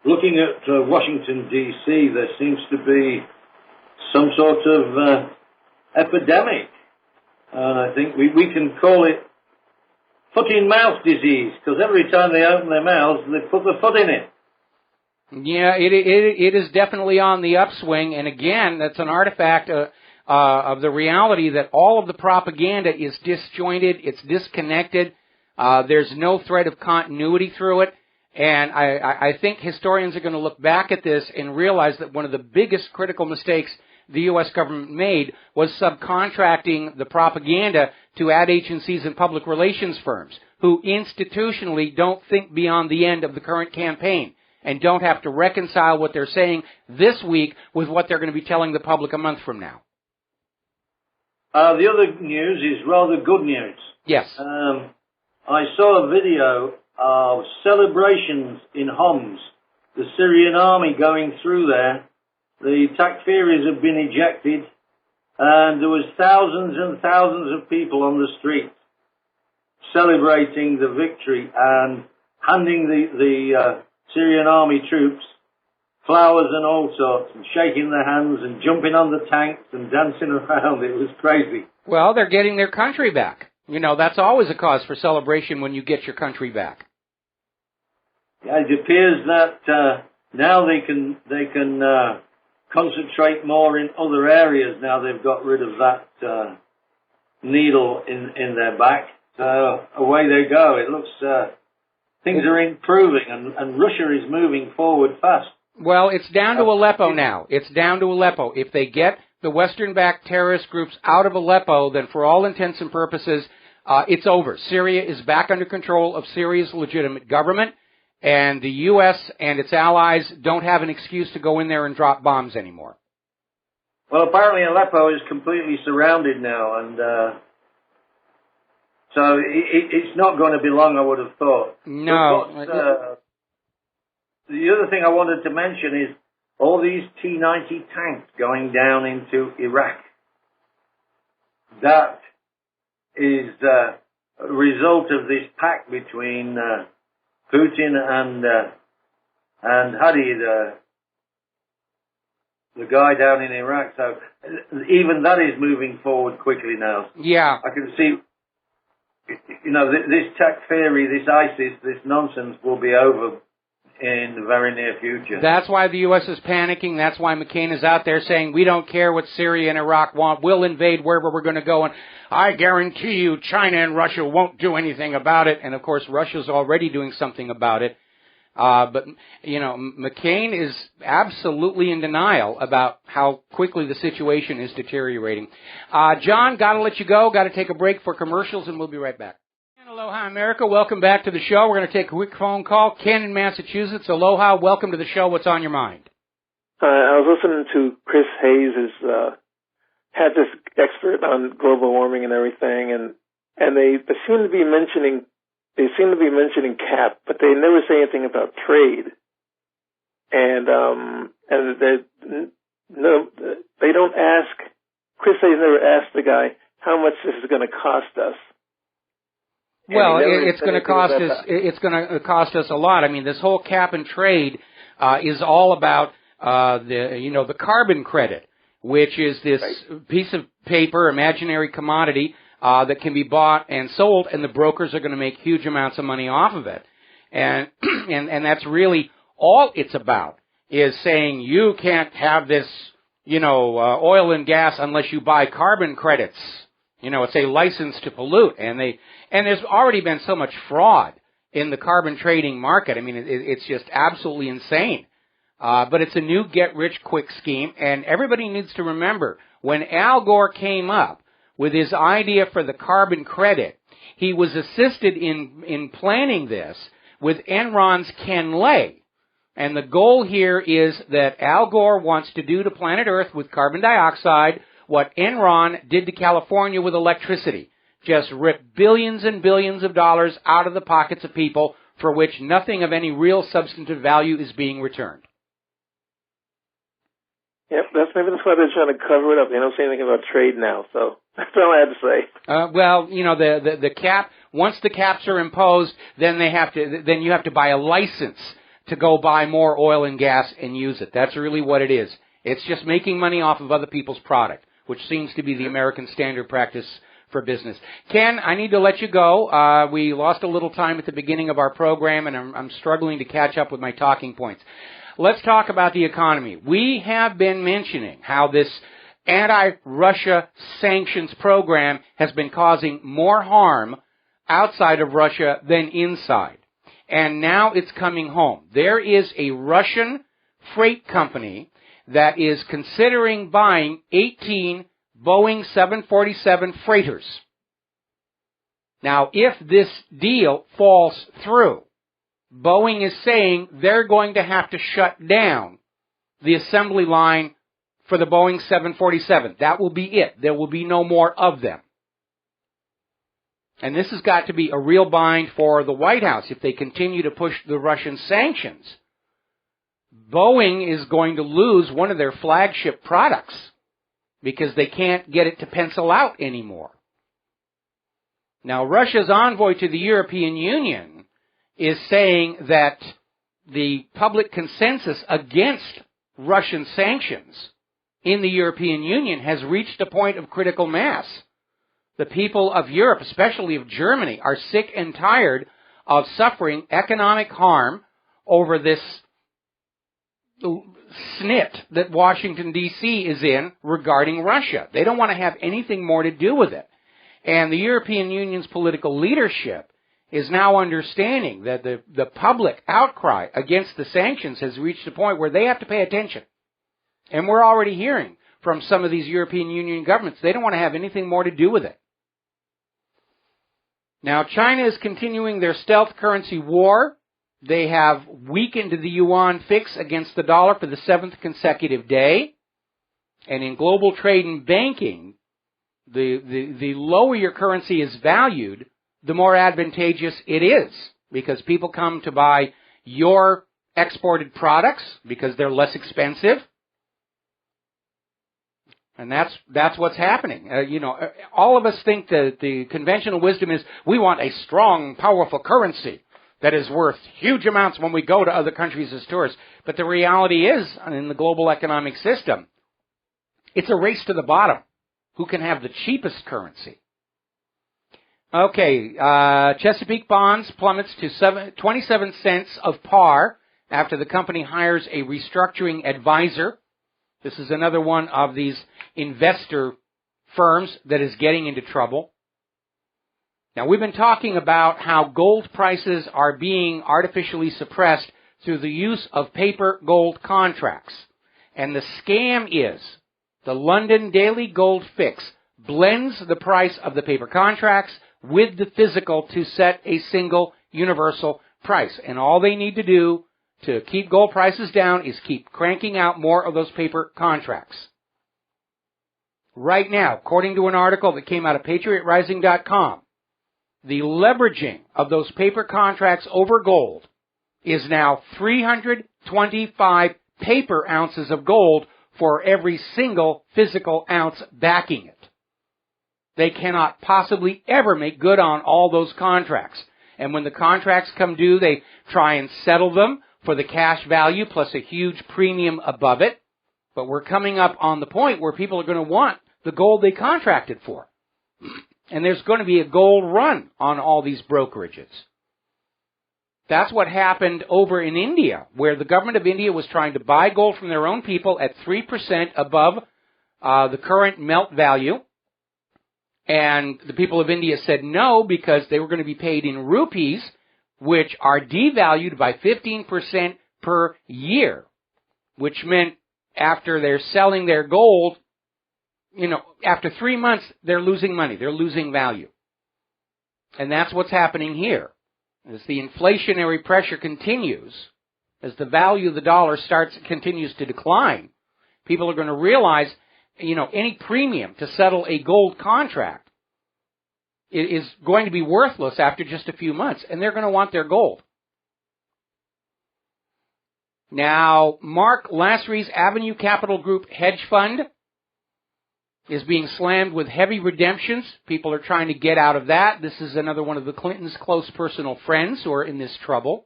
[SPEAKER 7] Looking at Washington, D.C., there seems to be some sort of epidemic. I think we can call it foot-in-mouth disease, because every time they open their mouths, they put their foot in it.
[SPEAKER 2] Yeah, it is definitely on the upswing, and again, that's an artifact of the reality that all of the propaganda is disjointed, it's disconnected, there's no thread of continuity through it, and I think historians are going to look back at this and realize that one of the biggest critical mistakes the U.S. government made was subcontracting the propaganda to ad agencies and public relations firms who institutionally don't think beyond the end of the current campaign and don't have to reconcile what they're saying this week with what they're going to be telling the public a month from now.
[SPEAKER 7] The other news is rather good news.
[SPEAKER 2] Yes.
[SPEAKER 7] I saw a video of celebrations in Homs, the Syrian army going through there. The Takfiris have been ejected, and there was thousands and thousands of people on the street celebrating the victory and handing the Syrian army troops flowers and all sorts, and shaking their hands and jumping on the tanks and dancing around. It was crazy.
[SPEAKER 2] Well, they're getting their country back. That's always a cause for celebration when you get your country back.
[SPEAKER 7] Yeah, it appears that now they can concentrate more in other areas now they've got rid of that needle in their back. So away they go. It looks things are improving, and Russia is moving forward fast.
[SPEAKER 2] Well, it's down to Aleppo now. It's down to Aleppo. If they get the Western-backed terrorist groups out of Aleppo, then for all intents and purposes, it's over. Syria is back under control of Syria's legitimate government, and the U.S. and its allies don't have an excuse to go in there and drop bombs anymore.
[SPEAKER 7] Well, apparently Aleppo is completely surrounded now, and so it's not going to be long, I would have thought.
[SPEAKER 2] No.
[SPEAKER 7] The other thing I wanted to mention is all these T-90 tanks going down into Iraq. That is a result of this pact between Putin and Hadi, the guy down in Iraq. So even that is moving forward quickly now.
[SPEAKER 2] Yeah.
[SPEAKER 7] I can see, this Takfiri, this ISIS, this nonsense will be over in the very near future.
[SPEAKER 2] That's why the U.S. is panicking. That's why McCain is out there saying, we don't care what Syria and Iraq want. We'll invade wherever we're going to go. And I guarantee you China and Russia won't do anything about it. And, of course, Russia's already doing something about it. But McCain is absolutely in denial about how quickly the situation is deteriorating. John, got to let you go. Got to take a break for commercials, and we'll be right back. Aloha, America. Welcome back to the show. We're going to take a quick phone call. Ken in Massachusetts. Aloha. Welcome to the show. What's on your mind?
[SPEAKER 8] I was listening to Chris Hayes, had this expert on global warming and everything, and they seem to be mentioning CAP, but they never say anything about trade. And they don't ask. Chris Hayes never asked the guy how much this is going to cost us.
[SPEAKER 2] Well, it's going to cost us. It's going to cost us a lot. I mean, this whole cap and trade is all about the carbon credit, which is this piece of paper, imaginary commodity that can be bought and sold, and the brokers are going to make huge amounts of money off of it. And and that's really all it's about, is saying you can't have this, oil and gas unless you buy carbon credits. It's a license to pollute, and there's already been so much fraud in the carbon trading market. I mean, it's just absolutely insane. But it's a new get-rich-quick scheme, and everybody needs to remember, when Al Gore came up with his idea for the carbon credit, he was assisted in planning this with Enron's Ken Lay. And the goal here is that Al Gore wants to do to planet Earth with carbon dioxide what Enron did to California with electricity. Just rip billions and billions of dollars out of the pockets of people for which nothing of any real substantive value is being returned.
[SPEAKER 8] Yep, maybe that's why they're trying to cover it up. They don't say anything about trade now, so that's all I had to say.
[SPEAKER 2] The cap, once the caps are imposed, then you have to buy a license to go buy more oil and gas and use it. That's really what it is. It's just making money off of other people's product, which seems to be the American standard practice for business. Ken, I need to let you go. We lost a little time at the beginning of our program, and I'm struggling to catch up with my talking points. Let's talk about the economy. We have been mentioning how this anti-Russia sanctions program has been causing more harm outside of Russia than inside. And now it's coming home. There is a Russian freight company that is considering buying 18 Boeing 747 freighters. Now, if this deal falls through, Boeing is saying they're going to have to shut down the assembly line for the Boeing 747. That will be it. There will be no more of them. And this has got to be a real bind for the White House if they continue to push the Russian sanctions. Boeing is going to lose one of their flagship products because they can't get it to pencil out anymore. Now, Russia's envoy to the European Union is saying that the public consensus against Russian sanctions in the European Union has reached a point of critical mass. The people of Europe, especially of Germany, are sick and tired of suffering economic harm over this snit that Washington, D.C. is in regarding Russia. They don't want to have anything more to do with it. And the European Union's political leadership is now understanding that the public outcry against the sanctions has reached a point where they have to pay attention. And we're already hearing from some of these European Union governments, they don't want to have anything more to do with it. Now, China is continuing their stealth currency war. They have weakened the yuan fix against the dollar for the 7th consecutive day. And in global trade and banking, the lower your currency is valued, the more advantageous it is, because people come to buy your exported products because they're less expensive. And that's what's happening. All of us think that the conventional wisdom is we want a strong, powerful currency that is worth huge amounts when we go to other countries as tourists. But the reality is, in the global economic system, it's a race to the bottom. Who can have the cheapest currency? Okay, Chesapeake Bonds plummets to 27 cents of par after the company hires a restructuring advisor. This is another one of these investor firms that is getting into trouble. Now, we've been talking about how gold prices are being artificially suppressed through the use of paper gold contracts. And the scam is the London Daily Gold Fix blends the price of the paper contracts with the physical to set a single universal price. And all they need to do to keep gold prices down is keep cranking out more of those paper contracts. Right now, according to an article that came out of PatriotRising.com, the leveraging of those paper contracts over gold is now 325 paper ounces of gold for every single physical ounce backing it. They cannot possibly ever make good on all those contracts. And when the contracts come due, they try and settle them for the cash value plus a huge premium above it. But we're coming up on the point where people are going to want the gold they contracted for. And there's going to be a gold run on all these brokerages. That's what happened over in India, where the government of India was trying to buy gold from their own people at 3% above the current melt value. And the people of India said no because they were going to be paid in rupees, which are devalued by 15% per year, which meant after they're selling their gold, after 3 months, they're losing money. They're losing value. And that's what's happening here. As the inflationary pressure continues, as the value of the dollar continues to decline, people are going to realize, any premium to settle a gold contract is going to be worthless after just a few months, and they're going to want their gold. Now, Mark Lasry's Avenue Capital Group hedge fund is being slammed with heavy redemptions. People are trying to get out of that. This is another one of the Clintons' close personal friends who are in this trouble.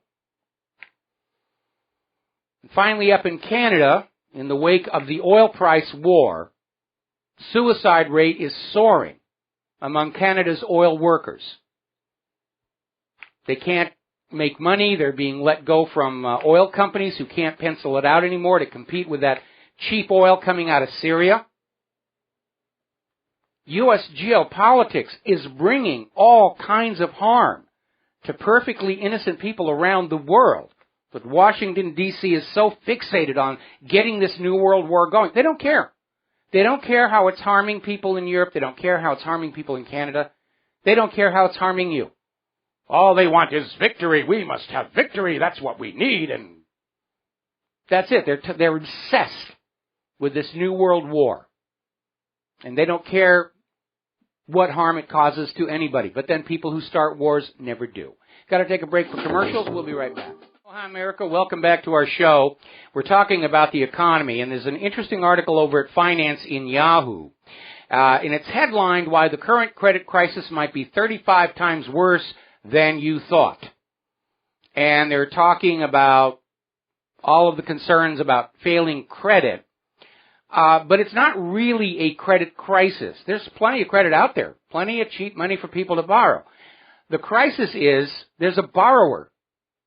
[SPEAKER 2] And finally, up in Canada, in the wake of the oil price war, suicide rate is soaring among Canada's oil workers. They can't make money. They're being let go from oil companies who can't pencil it out anymore to compete with that cheap oil coming out of Syria. U.S. geopolitics is bringing all kinds of harm to perfectly innocent people around the world. But Washington, D.C. is so fixated on getting this new world war going. They don't care. They don't care how it's harming people in Europe. They don't care how it's harming people in Canada. They don't care how it's harming you. All they want is victory. We must have victory. That's what we need. And that's it. They're obsessed with this new world war. And they don't care what harm it causes to anybody. But then people who start wars never do. Got to take a break for commercials. We'll be right back. Hi, America. Welcome back to our show. We're talking about the economy, and there's an interesting article over at Finance in Yahoo. And it's headlined, Why the Current Credit Crisis Might Be 35 Times Worse Than You Thought. And they're talking about all of the concerns about failing credit. But it's not really a credit crisis. There's plenty of credit out there, plenty of cheap money for people to borrow. The crisis is there's a borrower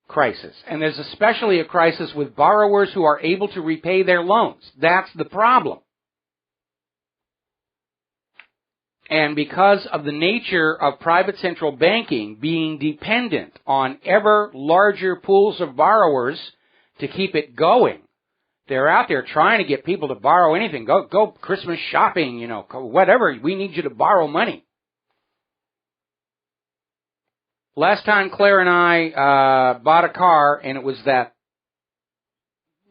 [SPEAKER 2] crisis, and there's especially a crisis with borrowers who are able to repay their loans. That's the problem. And because of the nature of private central banking being dependent on ever larger pools of borrowers to keep it going, they're out there trying to get people to borrow anything. Go Christmas shopping, whatever. We need you to borrow money. Last time Claire and I bought a car, and it was that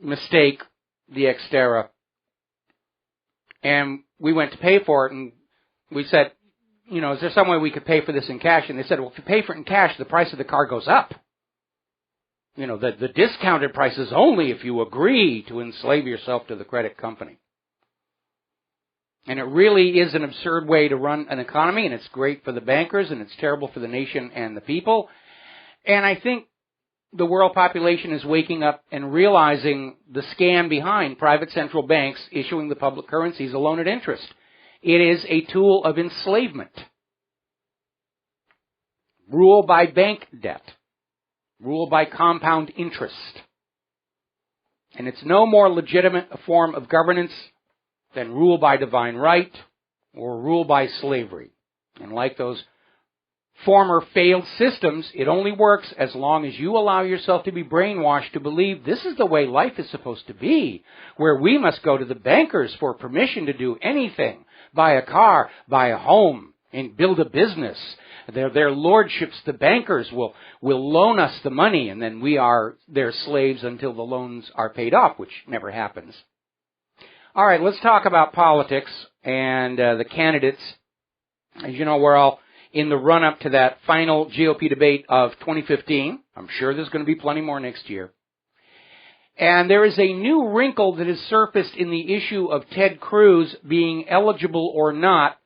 [SPEAKER 2] mistake, the Xterra, and we went to pay for it, and we said, you know, is there some way we could pay for this in cash? And they said, well, if you pay for it in cash, the price of the car goes up. You know, the discounted price is only if you agree to enslave yourself to the credit company. And it really is an absurd way to run an economy, and it's great for the bankers, and it's terrible for the nation and the people. And I think the world population is waking up and realizing the scam behind private central banks issuing the public currencies alone at interest. It is a tool of enslavement. Rule by bank debt. Rule by compound interest. And it's no more legitimate a form of governance than rule by divine right or rule by slavery. And like those former failed systems, it only works as long as you allow yourself to be brainwashed to believe this is the way life is supposed to be, where we must go to the bankers for permission to do anything, buy a car, buy a home, and build a business. Their lordships, the bankers, will loan us the money, and then we are their slaves until the loans are paid off, which never happens. All right, let's talk about politics and the candidates. As you know, we're all in the run-up to that final GOP debate of 2015. I'm sure there's going to be plenty more next year. And there is a new wrinkle that has surfaced in the issue of Ted Cruz being eligible or not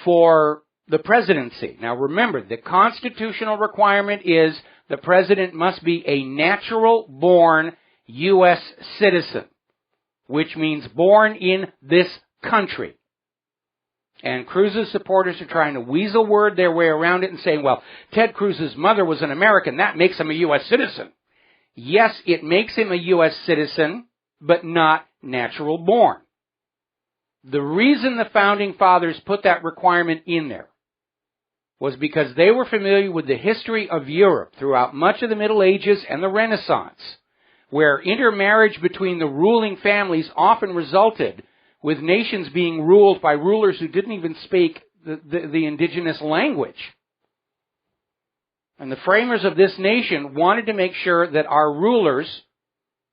[SPEAKER 2] for the presidency. Now remember, the constitutional requirement is the president must be a natural-born U.S. citizen, which means born in this country. And Cruz's supporters are trying to weasel word their way around it and saying, well, Ted Cruz's mother was an American. That makes him a U.S. citizen. Yes, it makes him a U.S. citizen, but not natural born. The reason the Founding Fathers put that requirement in there was because they were familiar with the history of Europe throughout much of the Middle Ages and the Renaissance, where intermarriage between the ruling families often resulted with nations being ruled by rulers who didn't even speak the indigenous language. And the framers of this nation wanted to make sure that our rulers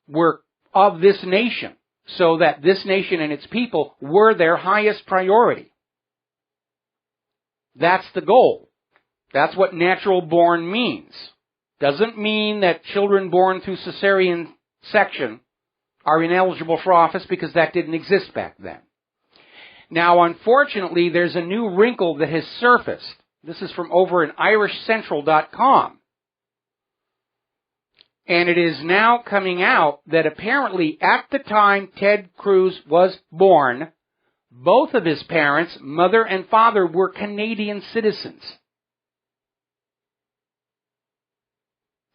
[SPEAKER 2] were of this nation, so that this nation and its people were their highest priority. That's the goal. That's what natural born means. Doesn't mean that children born through cesarean section are ineligible for office, because that didn't exist back then. Now, unfortunately, there's a new wrinkle that has surfaced. This is from over at irishcentral.com. And it is now coming out that apparently at the time Ted Cruz was born, both of his parents, mother and father, were Canadian citizens.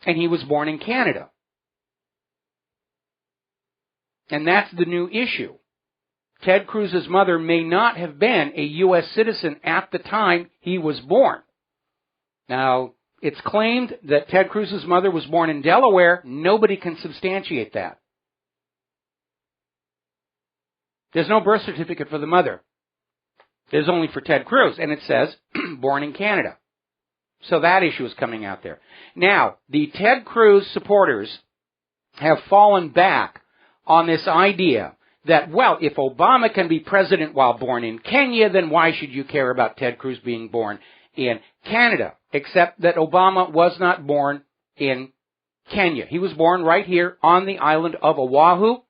[SPEAKER 2] And he was born in Canada. And that's the new issue. Ted Cruz's mother may not have been a U.S. citizen at the time he was born. Now, it's claimed that Ted Cruz's mother was born in Delaware. Nobody can substantiate that. There's no birth certificate for the mother. There's only for Ted Cruz, and it says, born in Canada. So that issue is coming out there. Now, the Ted Cruz supporters have fallen back on this idea that, well, if Obama can be president while born in Kenya, then why should you care about Ted Cruz being born in Canada? Except that Obama was not born in Kenya. He was born right here on the island of Oahu.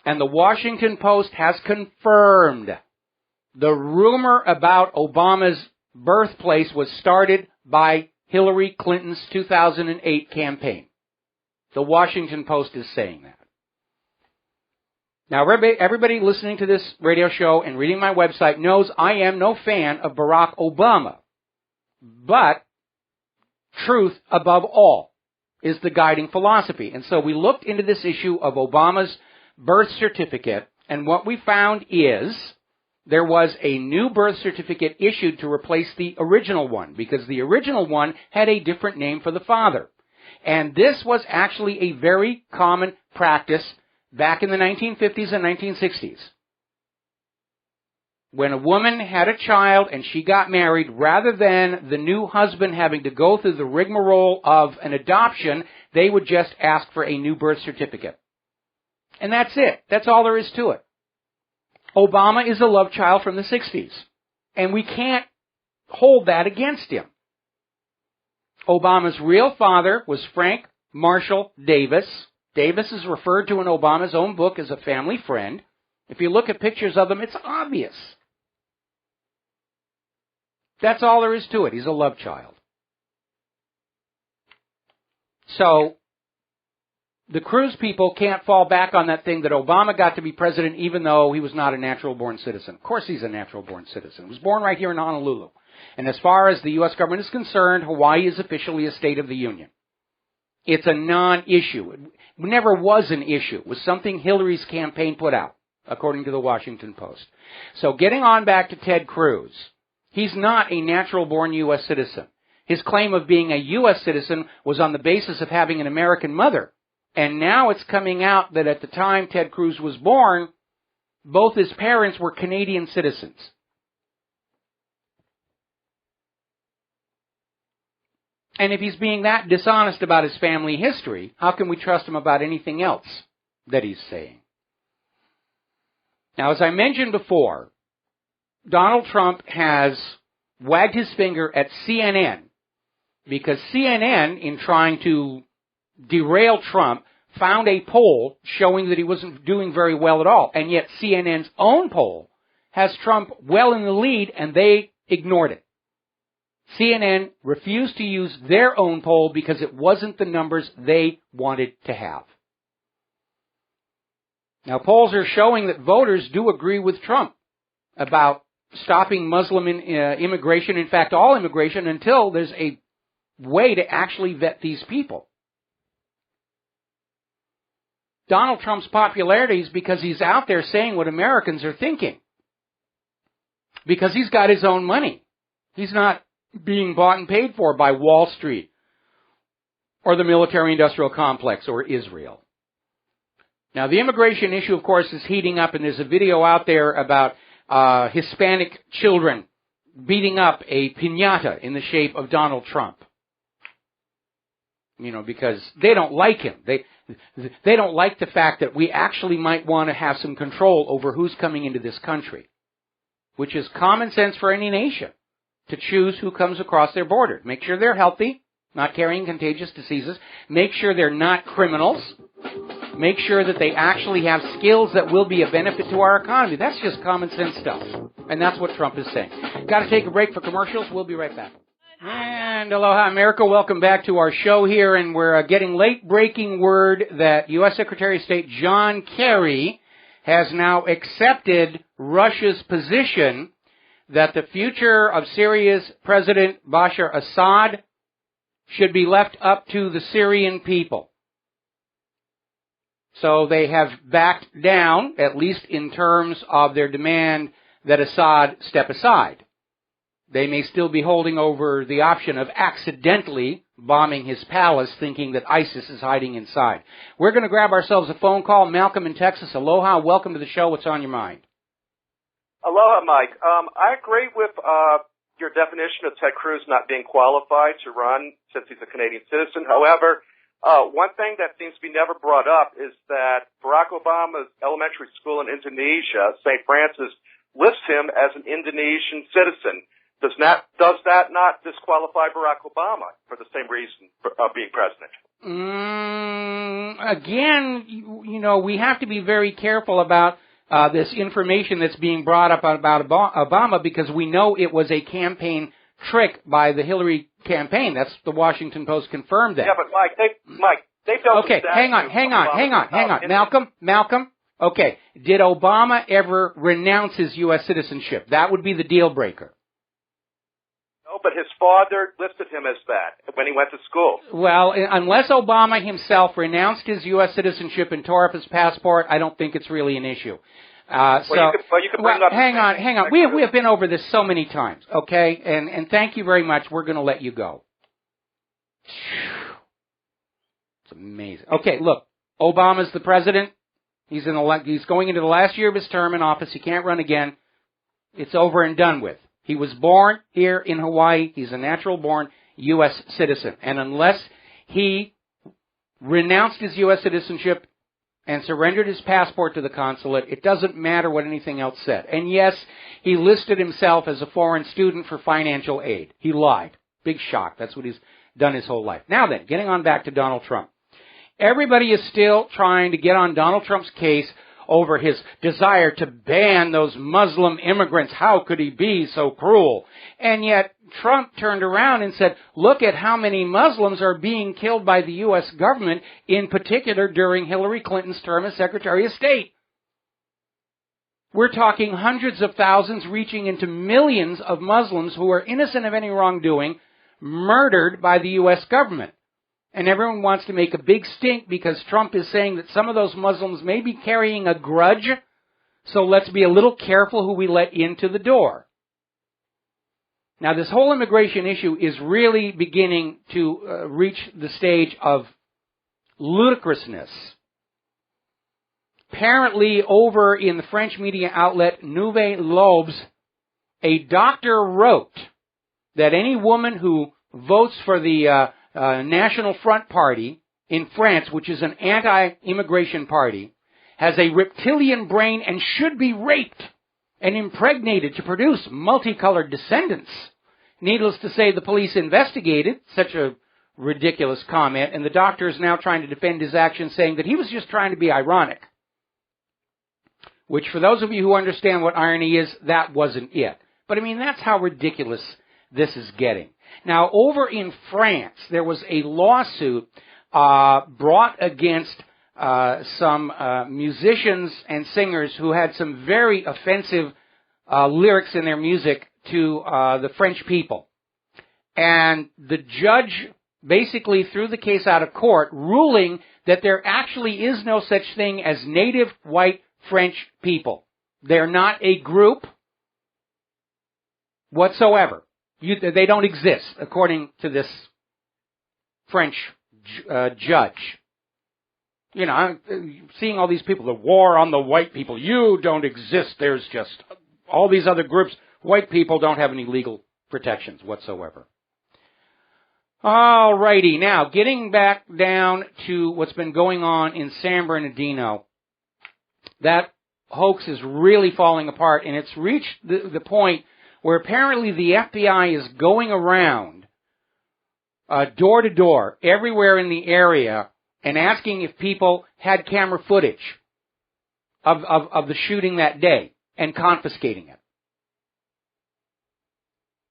[SPEAKER 2] And the Washington Post has confirmed the rumor about Obama's birthplace was started by Hillary Clinton's 2008 campaign. The Washington Post is saying that. Now, everybody listening to this radio show and reading my website knows I am no fan of Barack Obama. But truth above all is the guiding philosophy. And so we looked into this issue of Obama's birth certificate, and what we found is there was a new birth certificate issued to replace the original one, because the original one had a different name for the father. And this was actually a very common practice back in the 1950s and 1960s. When a woman had a child and she got married, rather than the new husband having to go through the rigmarole of an adoption, they would just ask for a new birth certificate. And that's it. That's all there is to it. Obama is a love child from the 60s. And we can't hold that against him. Obama's real father was Frank Marshall Davis. Davis is referred to in Obama's own book as a family friend. If you look at pictures of them, it's obvious. That's all there is to it. He's a love child. So, the Cruz people can't fall back on that thing that Obama got to be president even though he was not a natural-born citizen. Of course he's a natural-born citizen. He was born right here in Honolulu. And as far as the U.S. government is concerned, Hawaii is officially a state of the union. It's a non-issue. It never was an issue. It was something Hillary's campaign put out, according to the Washington Post. So getting on back to Ted Cruz, he's not a natural-born U.S. citizen. His claim of being a U.S. citizen was on the basis of having an American mother. And now it's coming out that at the time Ted Cruz was born, both his parents were Canadian citizens. And if he's being that dishonest about his family history, how can we trust him about anything else that he's saying? Now, as I mentioned before, Donald Trump has wagged his finger at CNN because CNN, in trying to derail Trump, found a poll showing that he wasn't doing very well at all. And yet CNN's own poll has Trump well in the lead, and they ignored it. CNN refused to use their own poll because it wasn't the numbers they wanted to have. Now, polls are showing that voters do agree with Trump about stopping Muslim immigration, in fact, all immigration, until there's a way to actually vet these people. Donald Trump's popularity is because he's out there saying what Americans are thinking. Because he's got his own money. He's not being bought and paid for by Wall Street or the military-industrial complex or Israel. Now, the immigration issue, of course, is heating up, and there's a video out there about Hispanic children beating up a piñata in the shape of Donald Trump. You know, because they don't like him. They don't like the fact that we actually might want to have some control over who's coming into this country, which is common sense for any nation, to choose who comes across their border. Make sure they're healthy, not carrying contagious diseases. Make sure they're not criminals. Make sure that they actually have skills that will be a benefit to our economy. That's just common sense stuff. And that's what Trump is saying. Got to take a break for commercials. We'll be right back. And aloha, America. Welcome back to our show here. And we're getting late-breaking word that U.S. Secretary of State John Kerry has now accepted Russia's position that the future of Syria's President Bashar Assad should be left up to the Syrian people. So they have backed down, at least in terms of their demand that Assad step aside. They may still be holding over the option of accidentally bombing his palace, thinking that ISIS is hiding inside. We're going to grab ourselves a phone call. Malcolm in Texas, aloha. Welcome to the show. What's on your mind?
[SPEAKER 9] Aloha, Mike. I agree with your definition of Ted Cruz not being qualified to run since he's a Canadian citizen. However, one thing that seems to be never brought up is that Barack Obama's elementary school in Indonesia, St. Francis, lists him as an Indonesian citizen. Does that not disqualify Barack Obama for the same reason of being president?
[SPEAKER 2] Again, you know, we have to be very careful about this information that's being brought up about Obama, because we know it was a campaign trick by the Hillary campaign. That's the Washington Post confirmed that.
[SPEAKER 9] Yeah, but Mike, they don't. Okay,
[SPEAKER 2] hang on. Malcolm. Okay, did Obama ever renounce his U.S. citizenship? That would be the deal breaker.
[SPEAKER 9] No, but his father listed him as that when he went to school.
[SPEAKER 2] Well, unless Obama himself renounced his U.S. citizenship and tore up his passport, I don't think it's really an issue. Hang on. We have been over this so many times, okay? And thank you very much. We're going to let you go. It's amazing. Okay, look, Obama's the president. He's going into the last year of his term in office. He can't run again. It's over and done with. He was born here in Hawaii. He's a natural-born U.S. citizen. And unless he renounced his U.S. citizenship and surrendered his passport to the consulate, it doesn't matter what anything else said. And yes, he listed himself as a foreign student for financial aid. He lied. Big shock. That's what he's done his whole life. Now then, getting on back to Donald Trump. Everybody is still trying to get on Donald Trump's case over his desire to ban those Muslim immigrants. How could he be so cruel? And yet, Trump turned around and said, look at how many Muslims are being killed by the U.S. government, in particular during Hillary Clinton's term as Secretary of State. We're talking hundreds of thousands, reaching into millions of Muslims who are innocent of any wrongdoing, murdered by the U.S. government. And everyone wants to make a big stink because Trump is saying that some of those Muslims may be carrying a grudge, so let's be a little careful who we let into the door. Now, this whole immigration issue is really beginning to reach the stage of ludicrousness. Apparently, over in the French media outlet Nouvelles Lobes, a doctor wrote that any woman who votes for the National Front Party in France, which is an anti-immigration party, has a reptilian brain and should be raped and impregnated to produce multicolored descendants. Needless to say, the police investigated such a ridiculous comment, and the doctor is now trying to defend his actions, saying that he was just trying to be ironic. Which, for those of you who understand what irony is, that wasn't it. But I mean, that's how ridiculous this is getting. Now, over in France, there was a lawsuit brought against some musicians and singers who had some very offensive lyrics in their music to the French people. And the judge basically threw the case out of court, ruling that there actually is no such thing as native white French people. They're not a group whatsoever. They don't exist, according to this French judge. You know, I'm seeing all these people, the war on the white people. You don't exist. There's just all these other groups. White people don't have any legal protections whatsoever. All righty. Now, getting back down to what's been going on in San Bernardino, that hoax is really falling apart, and it's reached the point where apparently the FBI is going around door to door everywhere in the area and asking if people had camera footage of the shooting that day and confiscating it.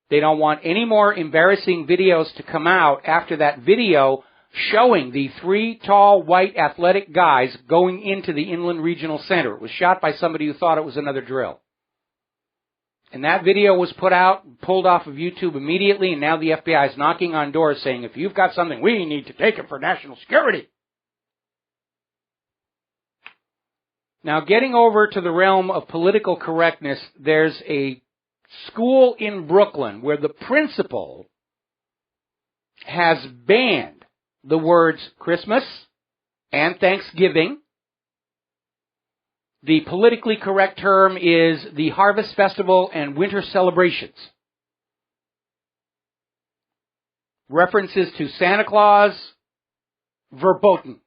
[SPEAKER 2] They don't want any more embarrassing videos to come out after that video showing the 3 tall, white, athletic guys going into the Inland Regional Center. It was shot by somebody who thought it was another drill. And that video was put out, pulled off of YouTube immediately, and now the FBI is knocking on doors saying, if you've got something, we need to take it for national security. Now, getting over to the realm of political correctness, there's a school in Brooklyn where the principal has banned the words Christmas and Thanksgiving. The politically correct term is the Harvest Festival and Winter Celebrations. References to Santa Claus, verboten.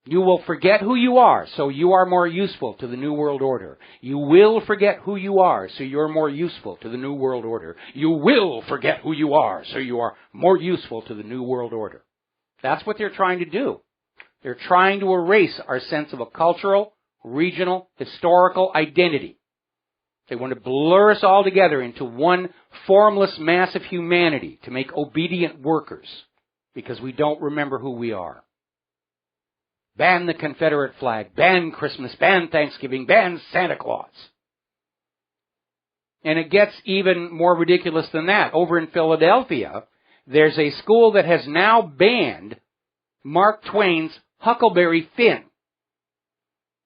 [SPEAKER 2] You will forget who you are, so you are more useful to the New World Order. You will forget who you are, so you're more useful to the New World Order. You will forget who you are, so you are more useful to the New World Order. That's what they're trying to do. They're trying to erase our sense of a cultural, regional, historical identity. They want to blur us all together into one formless mass of humanity to make obedient workers because we don't remember who we are. Ban the Confederate flag, ban Christmas, ban Thanksgiving, ban Santa Claus. And it gets even more ridiculous than that. Over in Philadelphia, there's a school that has now banned Mark Twain's Huckleberry Finn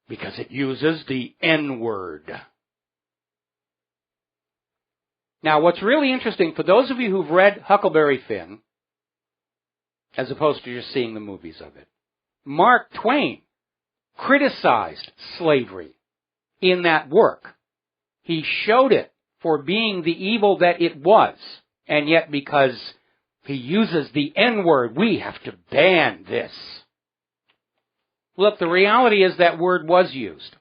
[SPEAKER 2] because it uses the N-word. Now, what's really interesting, for those of you who've read Huckleberry Finn, as opposed to just seeing the movies of it, Mark Twain criticized slavery in that work. He showed it for being the evil that it was. And yet because he uses the N-word, we have to ban this. Look, the reality is that word was used.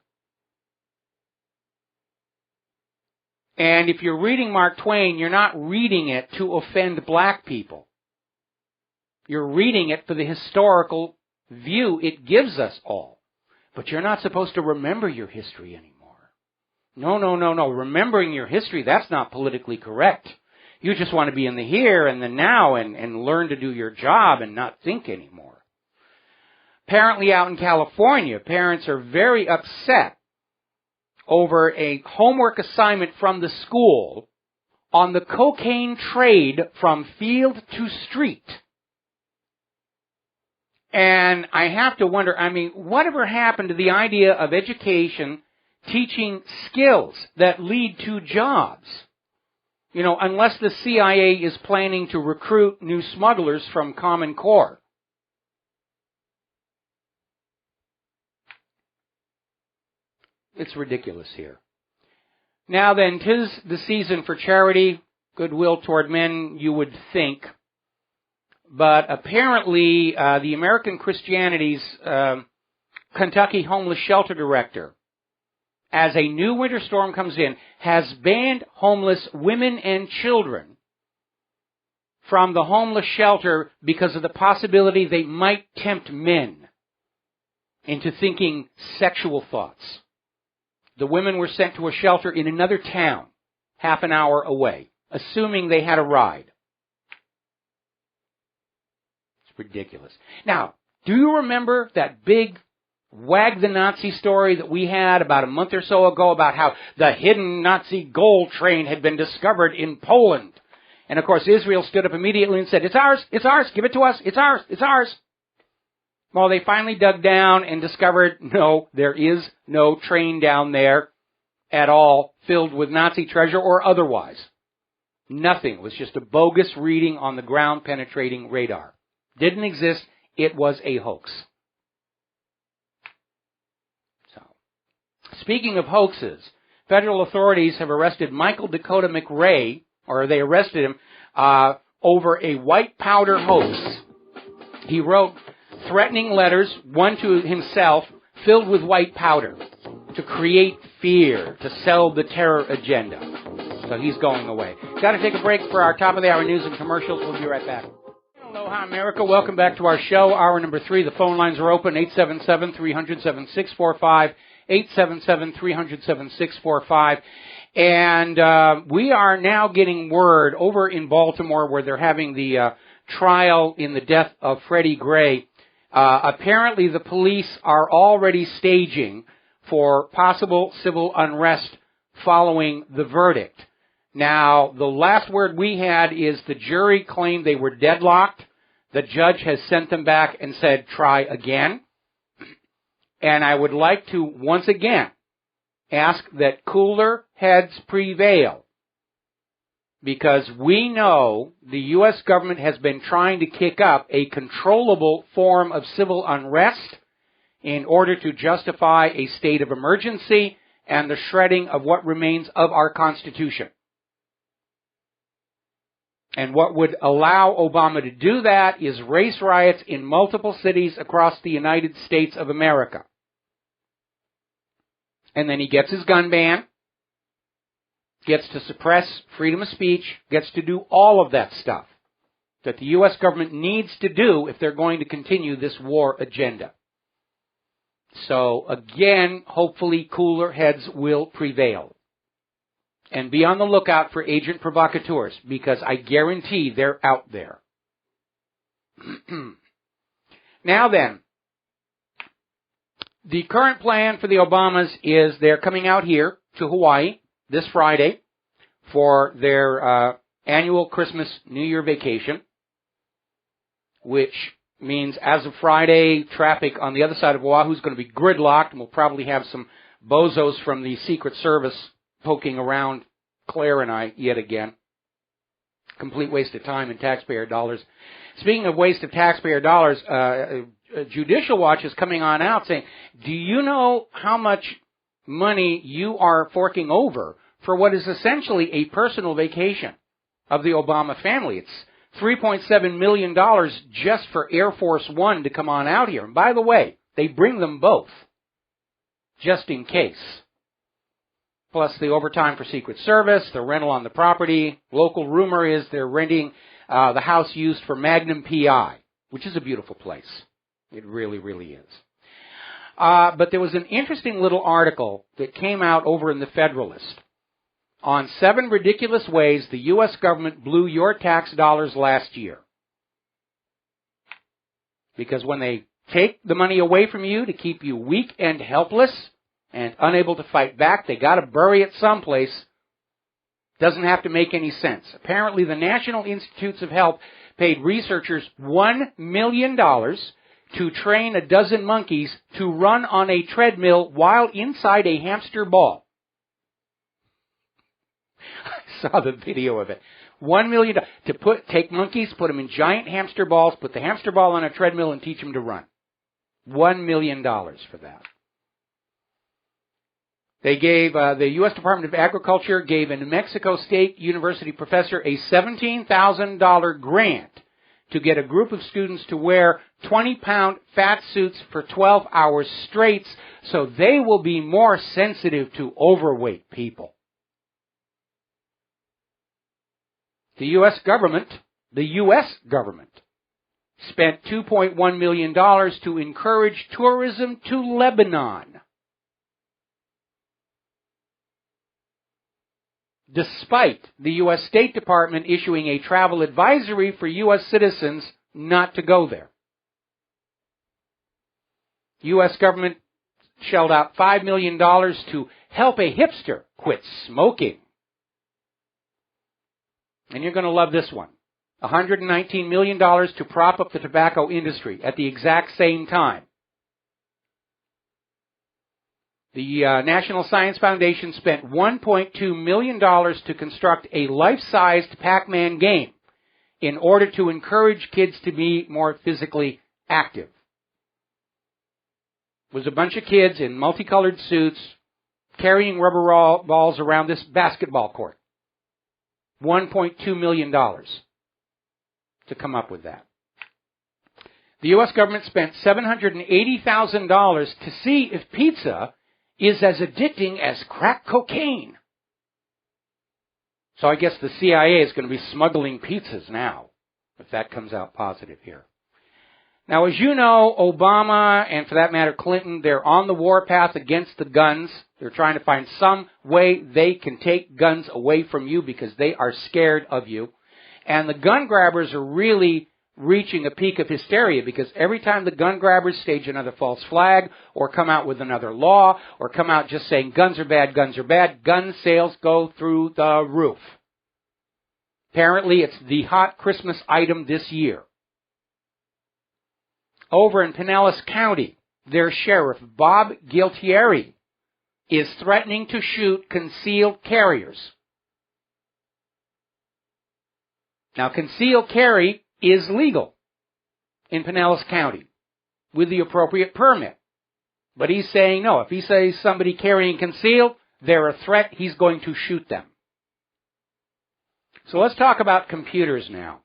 [SPEAKER 2] And if you're reading Mark Twain, you're not reading it to offend black people. You're reading it for the historical view it gives us all. But you're not supposed to remember your history anymore. No. Remembering your history, that's not politically correct. You just want to be in the here and the now and learn to do your job and not think anymore. Apparently out in California, parents are very upset over a homework assignment from the school on the cocaine trade from field to street. And I have to wonder, whatever happened to the idea of education teaching skills that lead to jobs? Unless the CIA is planning to recruit new smugglers from Common Core. It's ridiculous here. Now then, 'tis the season for charity, goodwill toward men, you would think. But apparently, the American Christianity's Kentucky homeless shelter director, as a new winter storm comes in, has banned homeless women and children from the homeless shelter because of the possibility they might tempt men into thinking sexual thoughts. The women were sent to a shelter in another town, half an hour away, assuming they had a ride. It's ridiculous. Now, do you remember that big Wag the Nazi story that we had about a month or so ago about how the hidden Nazi gold train had been discovered in Poland? And of course Israel stood up immediately and said, it's ours, give it to us, it's ours. Well, they finally dug down and discovered, no, there is no train down there at all filled with Nazi treasure or otherwise. Nothing. It was just a bogus reading on the ground penetrating radar. Didn't exist. It was a hoax. Speaking of hoaxes, federal authorities have arrested Michael Dakota McRae, or they arrested him, over a white powder hoax. He wrote threatening letters, one to himself, filled with white powder, to create fear, to sell the terror agenda. So he's going away. Got to take a break for our top of the hour news and commercials. We'll be right back. Aloha, America. Welcome back to our show. Hour number 3. The phone lines are open, 877-300-7645. 877-300-7645. And we are now getting word over in Baltimore where they're having the trial in the death of Freddie Gray. Apparently the police are already staging for possible civil unrest following the verdict. Now, the last word we had is the jury claimed they were deadlocked. The judge has sent them back and said, try again. And I would like to once again ask that cooler heads prevail, because we know the U.S. government has been trying to kick up a controllable form of civil unrest in order to justify a state of emergency and the shredding of what remains of our Constitution. And what would allow Obama to do that is race riots in multiple cities across the United States of America. And then he gets his gun ban, gets to suppress freedom of speech, gets to do all of that stuff that the U.S. government needs to do if they're going to continue this war agenda. So again, hopefully cooler heads will prevail. And be on the lookout for agent provocateurs, because I guarantee they're out there. Now then, the current plan for the Obamas is they're coming out here to Hawaii this Friday for their annual Christmas New Year vacation, which means as of Friday, traffic on the other side of Oahu is going to be gridlocked, and we'll probably have some bozos from the Secret Service poking around Claire and I yet again. Complete waste of time and taxpayer dollars. Speaking of waste of taxpayer dollars, Judicial Watch is coming on out saying, do you know how much money you are forking over for what is essentially a personal vacation of the Obama family. It's $3.7 million just for Air Force One to come on out here. And by the way, they bring them both, just in case. Plus the overtime for Secret Service, the rental on the property. Local rumor is they're renting the house used for Magnum PI, which is a beautiful place. It really, really is. But there was an interesting little article that came out over in the Federalist on 7 ridiculous ways the U.S. government blew your tax dollars last year. Because when they take the money away from you to keep you weak and helpless and unable to fight back, they got to bury it someplace. Doesn't have to make any sense. Apparently, the National Institutes of Health paid researchers $1 million to train a dozen monkeys to run on a treadmill while inside a hamster ball. I saw the video of it. $1 million to take monkeys, put them in giant hamster balls, put the hamster ball on a treadmill, and teach them to run. $1 million for that. They gave, the U.S. Department of Agriculture gave a New Mexico State University professor a $17,000 grant to get a group of students to wear 20-pound fat suits for 12 hours straight so they will be more sensitive to overweight people. The U.S. government spent $2.1 million to encourage tourism to Lebanon, despite the U.S. State Department issuing a travel advisory for U.S. citizens not to go there. U.S. government shelled out $5 million to help a hipster quit smoking. And you're going to love this one. $119 million to prop up the tobacco industry at the exact same time. The National Science Foundation spent $1.2 million to construct a life-sized Pac-Man game in order to encourage kids to be more physically active. It was a bunch of kids in multicolored suits carrying rubber balls around this basketball court. $1.2 million to come up with that. The U.S. government spent $780,000 to see if pizza is as addicting as crack cocaine. So I guess the CIA is going to be smuggling pizzas now, if that comes out positive here. Now, as you know, Obama, and for that matter Clinton, they're on the warpath against the guns. They're trying to find some way they can take guns away from you because they are scared of you. And the gun grabbers are really reaching a peak of hysteria because every time the gun grabbers stage another false flag or come out with another law or come out just saying guns are bad, gun sales go through the roof. Apparently, it's the hot Christmas item this year. Over in Pinellas County, their sheriff, Bob Gualtieri, is threatening to shoot concealed carriers. Now, concealed carry is legal in Pinellas County with the appropriate permit. But he's saying no. If he says somebody carrying concealed, they're a threat, he's going to shoot them. So let's talk about computers now,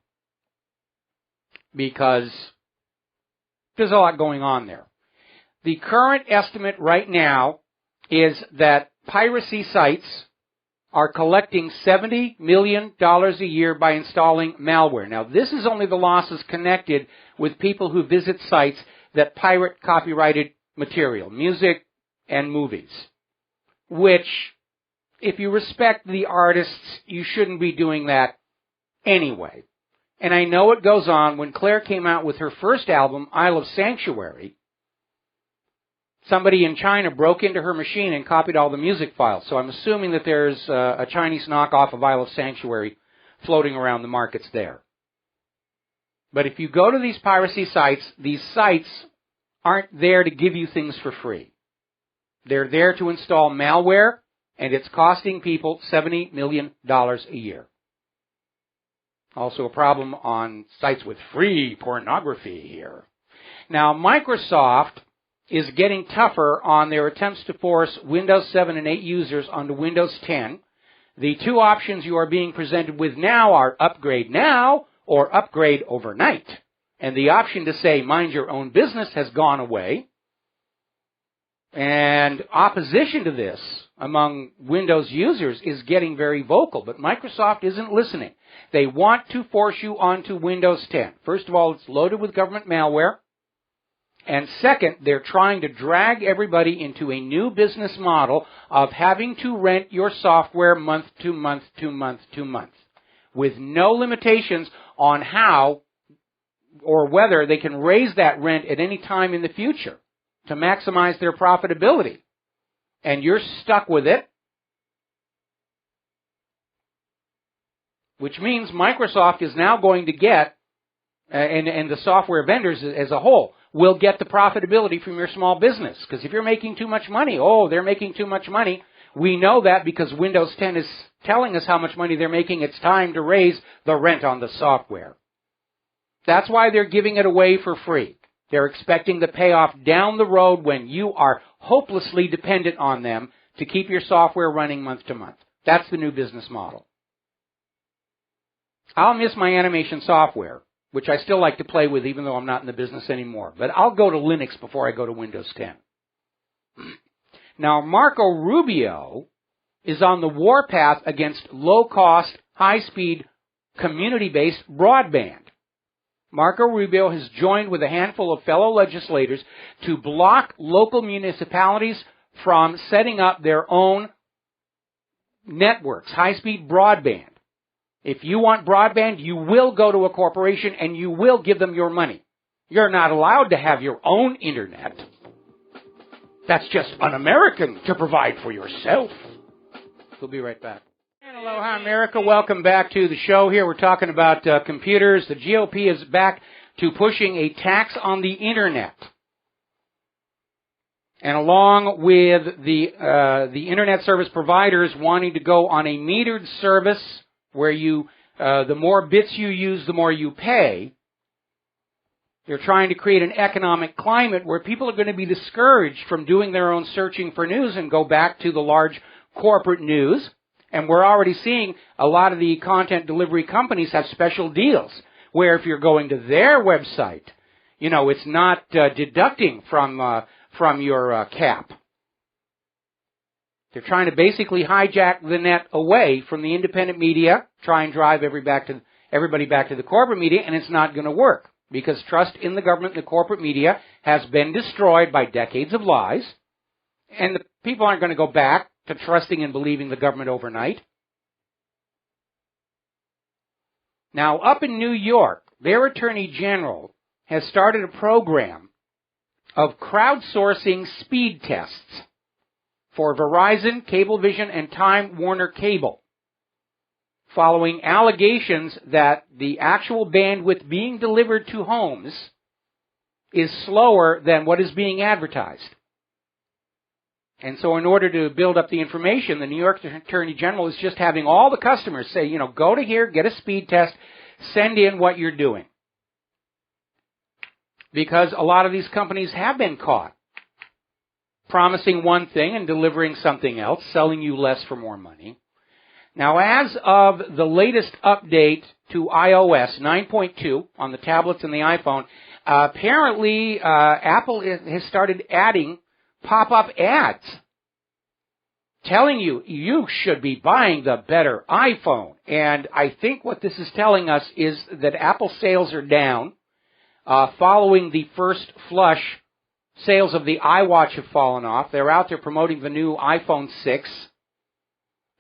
[SPEAKER 2] because there's a lot going on there. The current estimate right now is that piracy sites are collecting $70 million a year by installing malware. Now, this is only the losses connected with people who visit sites that pirate copyrighted material, music and movies, which, if you respect the artists, you shouldn't be doing that anyway. And I know it goes on. When Claire came out with her first album, Isle of Sanctuary, somebody in China broke into her machine and copied all the music files. So I'm assuming that there's a Chinese knockoff of Isle of Sanctuary floating around the markets there. But if you go to these piracy sites, these sites aren't there to give you things for free. They're there to install malware, and it's costing people $70 million a year. Also a problem on sites with free pornography here. Now, Microsoft is getting tougher on their attempts to force Windows 7 and 8 users onto Windows 10 The two options you are being presented with now are upgrade now or upgrade overnight. And the option to say mind your own business has gone away. And opposition to this among Windows users is getting very vocal, but Microsoft isn't listening. They want to force you onto Windows 10. First of all, it's loaded with government malware. And second, they're trying to drag everybody into a new business model of having to rent your software month to month to month to month, with no limitations on how or whether they can raise that rent at any time in the future to maximize their profitability. And you're stuck with it, which means Microsoft is now going to get, and the software vendors as a whole, will get the profitability from your small business. Because if you're making too much money, they're making too much money. We know that because Windows 10 is telling us how much money they're making. It's time to raise the rent on the software. That's why they're giving it away for free. They're expecting the payoff down the road when you are hopelessly dependent on them to keep your software running month to month. That's the new business model. I'll miss my animation software, which I still like to play with even though I'm not in the business anymore. But I'll go to Linux before I go to Windows 10. Now, Marco Rubio is on the warpath against low-cost, high-speed, community-based broadband. Marco Rubio has joined with a handful of fellow legislators to block local municipalities from setting up their own networks, high-speed broadband. If you want broadband, you will go to a corporation and you will give them your money. You're not allowed to have your own internet. That's just un-American to provide for yourself. We'll be right back. And aloha, America. Welcome back to the show here. We're talking about computers. The GOP is back to pushing a tax on the internet. And along with the internet service providers wanting to go on a metered service where the more bits you use, the more you pay, they're trying to create an economic climate where people are going to be discouraged from doing their own searching for news and go back to the large corporate news. And we're already seeing a lot of the content delivery companies have special deals where if you're going to their website, it's not deducting from your cap. They're trying to basically hijack the net away from the independent media, try and drive everybody back to the corporate media, and it's not going to work because trust in the government and the corporate media has been destroyed by decades of lies, and the people aren't going to go back to trusting and believing the government overnight. Now, up in New York, their Attorney General has started a program of crowdsourcing speed tests for Verizon, Cablevision, and Time Warner Cable, following allegations that the actual bandwidth being delivered to homes is slower than what is being advertised. And so in order to build up the information, the New York Attorney General is just having all the customers say, go to here, get a speed test, send in what you're doing. Because a lot of these companies have been caught promising one thing and delivering something else, selling you less for more money. Now, as of the latest update to iOS 9.2 on the tablets and the iPhone, apparently Apple has started adding pop-up ads telling you should be buying the better iPhone. And I think what this is telling us is that Apple sales are down. Following the first flush, sales of the iWatch have fallen off. They're out there promoting the new iPhone 6,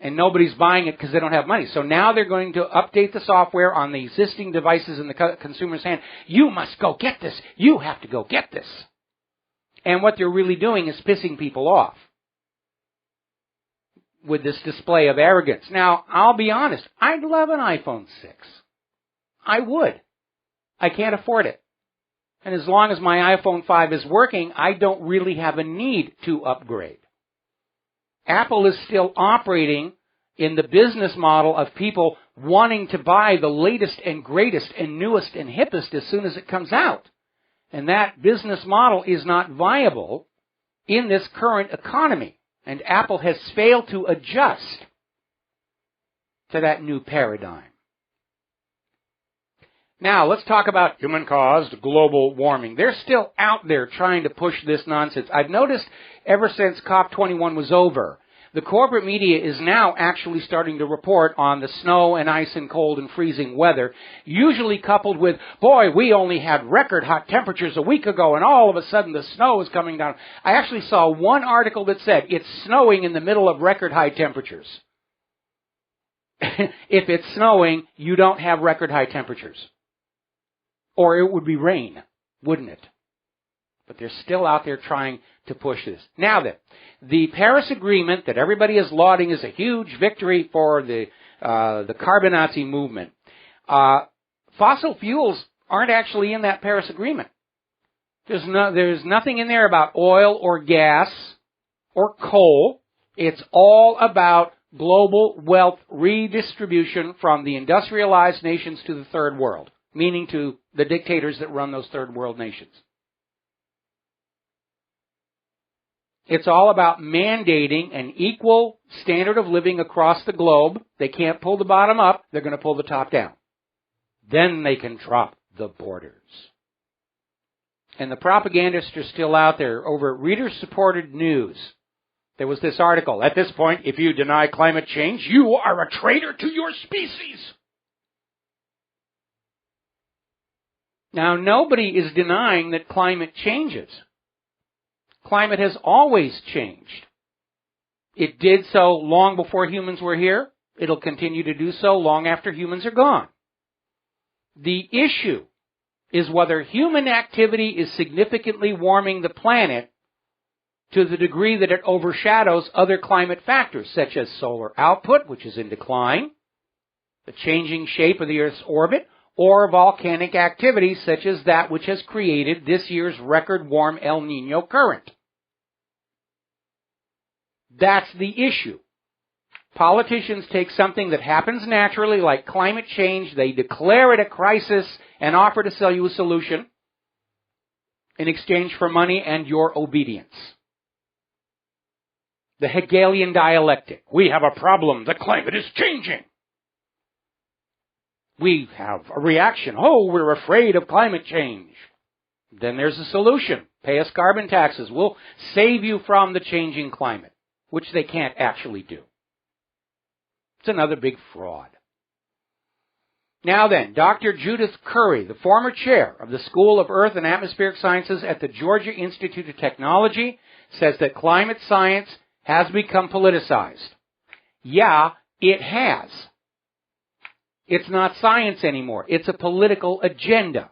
[SPEAKER 2] and nobody's buying it because they don't have money. So now they're going to update the software on the existing devices in the consumer's hand. You must go get this. You have to go get this. And what they're really doing is pissing people off with this display of arrogance. Now, I'll be honest. I'd love an iPhone 6. I would. I can't afford it. And as long as my iPhone 5 is working, I don't really have a need to upgrade. Apple is still operating in the business model of people wanting to buy the latest and greatest and newest and hippest as soon as it comes out. And that business model is not viable in this current economy. And Apple has failed to adjust to that new paradigm. Now, let's talk about human-caused global warming. They're still out there trying to push this nonsense. I've noticed ever since COP21 was over, the corporate media is now actually starting to report on the snow and ice and cold and freezing weather, usually coupled with, boy, we only had record hot temperatures a week ago, and all of a sudden the snow is coming down. I actually saw one article that said it's snowing in the middle of record high temperatures. If it's snowing, you don't have record high temperatures. Or it would be rain, wouldn't it? But they're still out there trying to push this. Now then, the Paris Agreement that everybody is lauding is a huge victory for the Carbon-Nazi movement. Fossil fuels aren't actually in that Paris Agreement. There's nothing in there about oil or gas or coal. It's all about global wealth redistribution from the industrialized nations to the third world, meaning to the dictators that run those third world nations. It's all about mandating an equal standard of living across the globe. They can't pull the bottom up. They're going to pull the top down. Then they can drop the borders. And the propagandists are still out there over reader-supported news. There was this article. At this point, if you deny climate change, you are a traitor to your species. Now, nobody is denying that climate changes. Climate has always changed. It did so long before humans were here. It'll continue to do so long after humans are gone. The issue is whether human activity is significantly warming the planet to the degree that it overshadows other climate factors, such as solar output, which is in decline, the changing shape of the Earth's orbit, or volcanic activity such as that which has created this year's record warm El Niño current. That's the issue. Politicians take something that happens naturally, like climate change, they declare it a crisis and offer to sell you a solution in exchange for money and your obedience. The Hegelian dialectic. We have a problem. The climate is changing. We have a reaction. Oh, we're afraid of climate change. Then there's a solution. Pay us carbon taxes. We'll save you from the changing climate, which they can't actually do. It's another big fraud. Now then, Dr. Judith Curry, the former chair of the School of Earth and Atmospheric Sciences at the Georgia Institute of Technology, says that climate science has become politicized. Yeah, it has. It's not science anymore. It's a political agenda.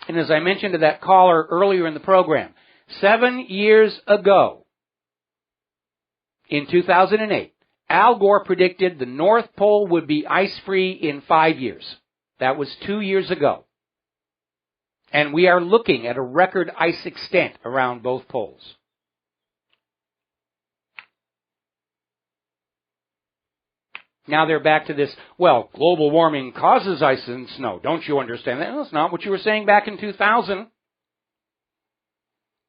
[SPEAKER 2] And as I mentioned to that caller earlier in the program, 7 years ago, in 2008, Al Gore predicted the North Pole would be ice-free in 5 years. That was 2 years ago. And we are looking at a record ice extent around both poles. Now they're back to this, well, global warming causes ice and snow. Don't you understand that? That's not what you were saying back in 2000.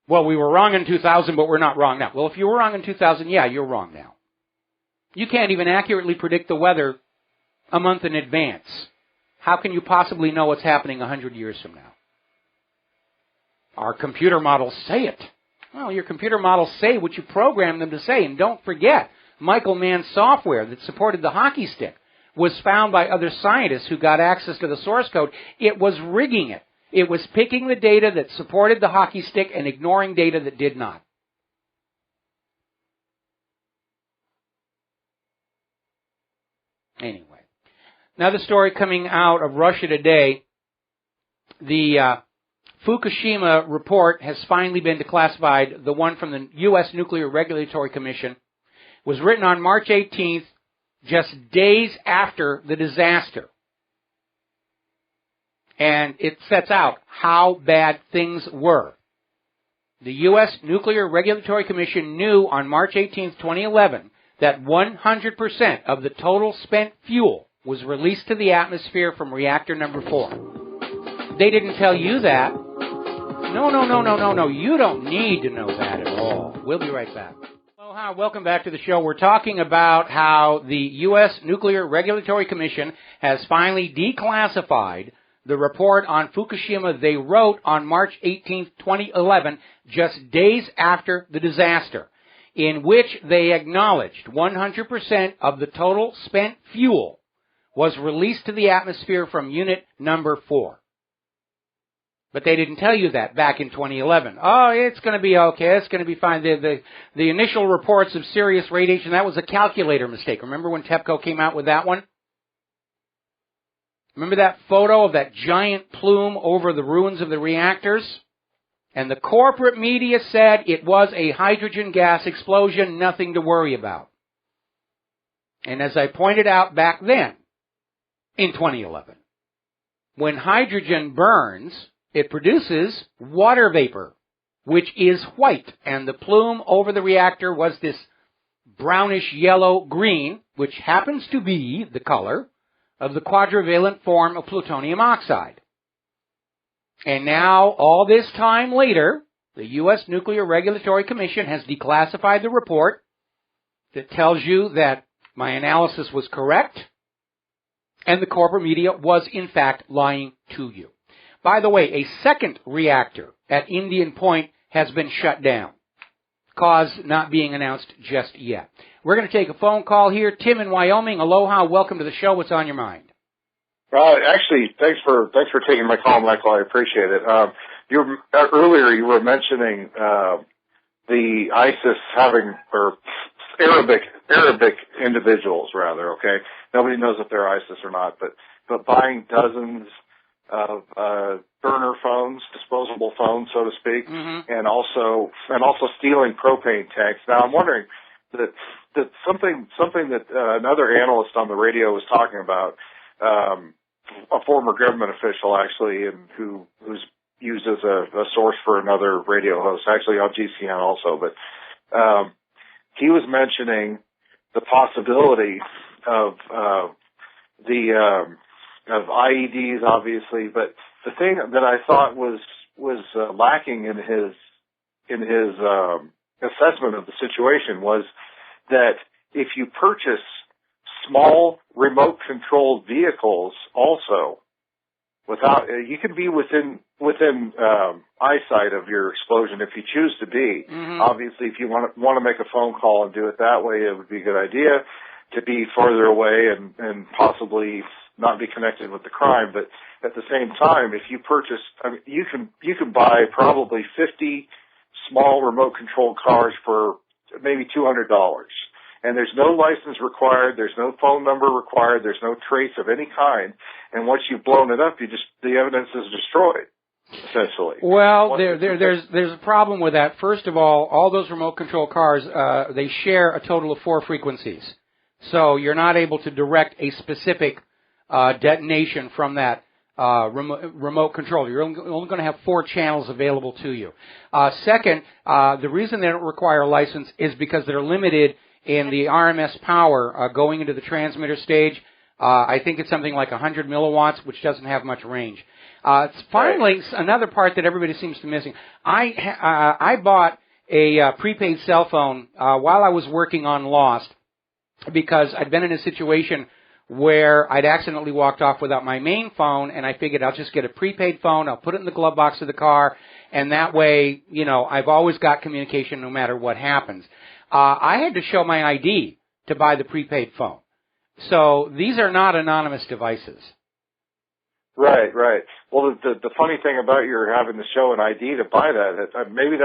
[SPEAKER 2] Well, we were wrong in 2000, but we're not wrong now. Well, if you were wrong in 2000, yeah, you're wrong now. You can't even accurately predict the weather a month in advance. How can you possibly know what's happening 100 years from now? Our computer models say it. Well, your computer models say what you program them to say, and don't forget, Michael Mann's software that supported the hockey stick was found by other scientists who got access to the source code. It was rigging it. It was picking the data that supported the hockey stick and ignoring data that did not. Anyway. Now the story coming out of Russia today, the Fukushima report has finally been declassified. The one from the U.S. Nuclear Regulatory Commission was written on March 18th, just days after the disaster. And it sets out how bad things were. The U.S. Nuclear Regulatory Commission knew on March 18th, 2011, that 100% of the total spent fuel was released to the atmosphere from reactor number 4. They didn't tell you that. No. You don't need to know that at all. We'll be right back. Hello, Aloha, welcome back to the show. We're talking about how the U.S. Nuclear Regulatory Commission has finally declassified the report on Fukushima they wrote on March 18, 2011, just days after the disaster, in which they acknowledged 100% of the total spent fuel was released to the atmosphere from unit number 4. But they didn't tell you that back in 2011. Oh, it's going to be okay. It's going to be fine. The initial reports of serious radiation, that was a calculator mistake. Remember when TEPCO came out with that one? Remember that photo of that giant plume over the ruins of the reactors? And the corporate media said it was a hydrogen gas explosion, nothing to worry about. And as I pointed out back then, in 2011, when hydrogen burns, it produces water vapor, which is white, and the plume over the reactor was this brownish yellow-green, which happens to be the color of the quadrivalent form of plutonium oxide. And now, all this time later, the U.S. Nuclear Regulatory Commission has declassified the report that tells you that my analysis was correct, and the corporate media was, in fact, lying to you. By the way, a second reactor at Indian Point has been shut down. Cause not being announced just yet. We're going to take a phone call here. Tim in Wyoming. Aloha. Welcome to the show. What's on your mind?
[SPEAKER 10] Actually, thanks for taking my call, Michael. I appreciate it. Earlier you were mentioning the ISIS having, or Arabic individuals rather. Okay, nobody knows if they're ISIS or not, but buying dozens of burner phones, disposable phones, so to speak, and also stealing propane tanks. Now I'm wondering that something that another analyst on the radio was talking about, a former government official actually, and who's used as a source for another radio host, actually on GCN also, but he was mentioning the possibility of IEDs, obviously, but the thing that I thought was lacking in his assessment of the situation was that if you purchase small remote-controlled vehicles, also you can be within eyesight of your explosion if you choose to be. Obviously, if you want to make a phone call and do it that way, it would be a good idea to be farther away and possibly not be connected with the crime. But at the same time, if you purchase, you can buy probably 50 small remote-controlled cars for maybe $200. And there's no license required, there's no phone number required, there's no trace of any kind. And once you've blown it up, the evidence is destroyed, essentially.
[SPEAKER 2] Well, there's a problem with that. First of all those remote control cars, they share a total of 4 frequencies. So you're not able to direct a specific detonation from that remote control. You're only going to have 4 channels available to you. Second, the reason they don't require a license is because they're limited in the RMS power going into the transmitter stage. I think it's something like 100 milliwatts, which doesn't have much range. Finally, another part that everybody seems to be missing. I bought a prepaid cell phone while I was working on Lost because I'd been in a situation where I'd accidentally walked off without my main phone, and I figured I'll just get a prepaid phone, I'll put it in the glove box of the car, and that way, I've always got communication no matter what happens. I had to show my ID to buy the prepaid phone. So these are not anonymous devices.
[SPEAKER 10] Right. Well, the funny thing about your having to show an ID to buy that, maybe is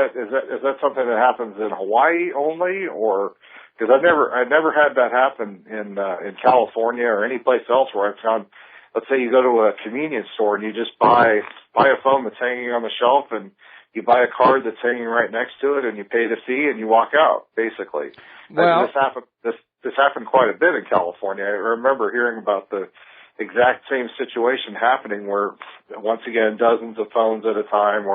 [SPEAKER 10] that something that happens in Hawaii only, or because I never had that happen in California or any place else where I've found. Let's say you go to a convenience store and you just buy a phone that's hanging on the shelf, and you buy a card that's hanging right next to it, and you pay the fee and you walk out, basically.
[SPEAKER 2] Well,
[SPEAKER 10] this happened quite a bit in California. I remember hearing about the exact same situation happening, where once again dozens of phones at a time,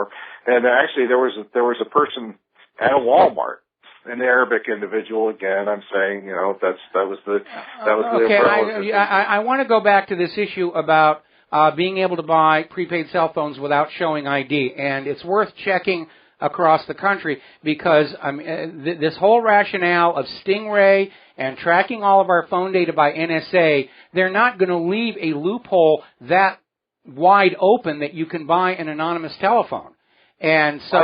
[SPEAKER 10] and actually there was a person at a Walmart, an Arabic individual. Again, I'm saying that was the
[SPEAKER 2] okay. I want to go back to this issue about being able to buy prepaid cell phones without showing ID, and it's worth checking across the country because this whole rationale of Stingray and tracking all of our phone data by NSA, they're not going to leave a loophole that wide open that you can buy an anonymous telephone. And so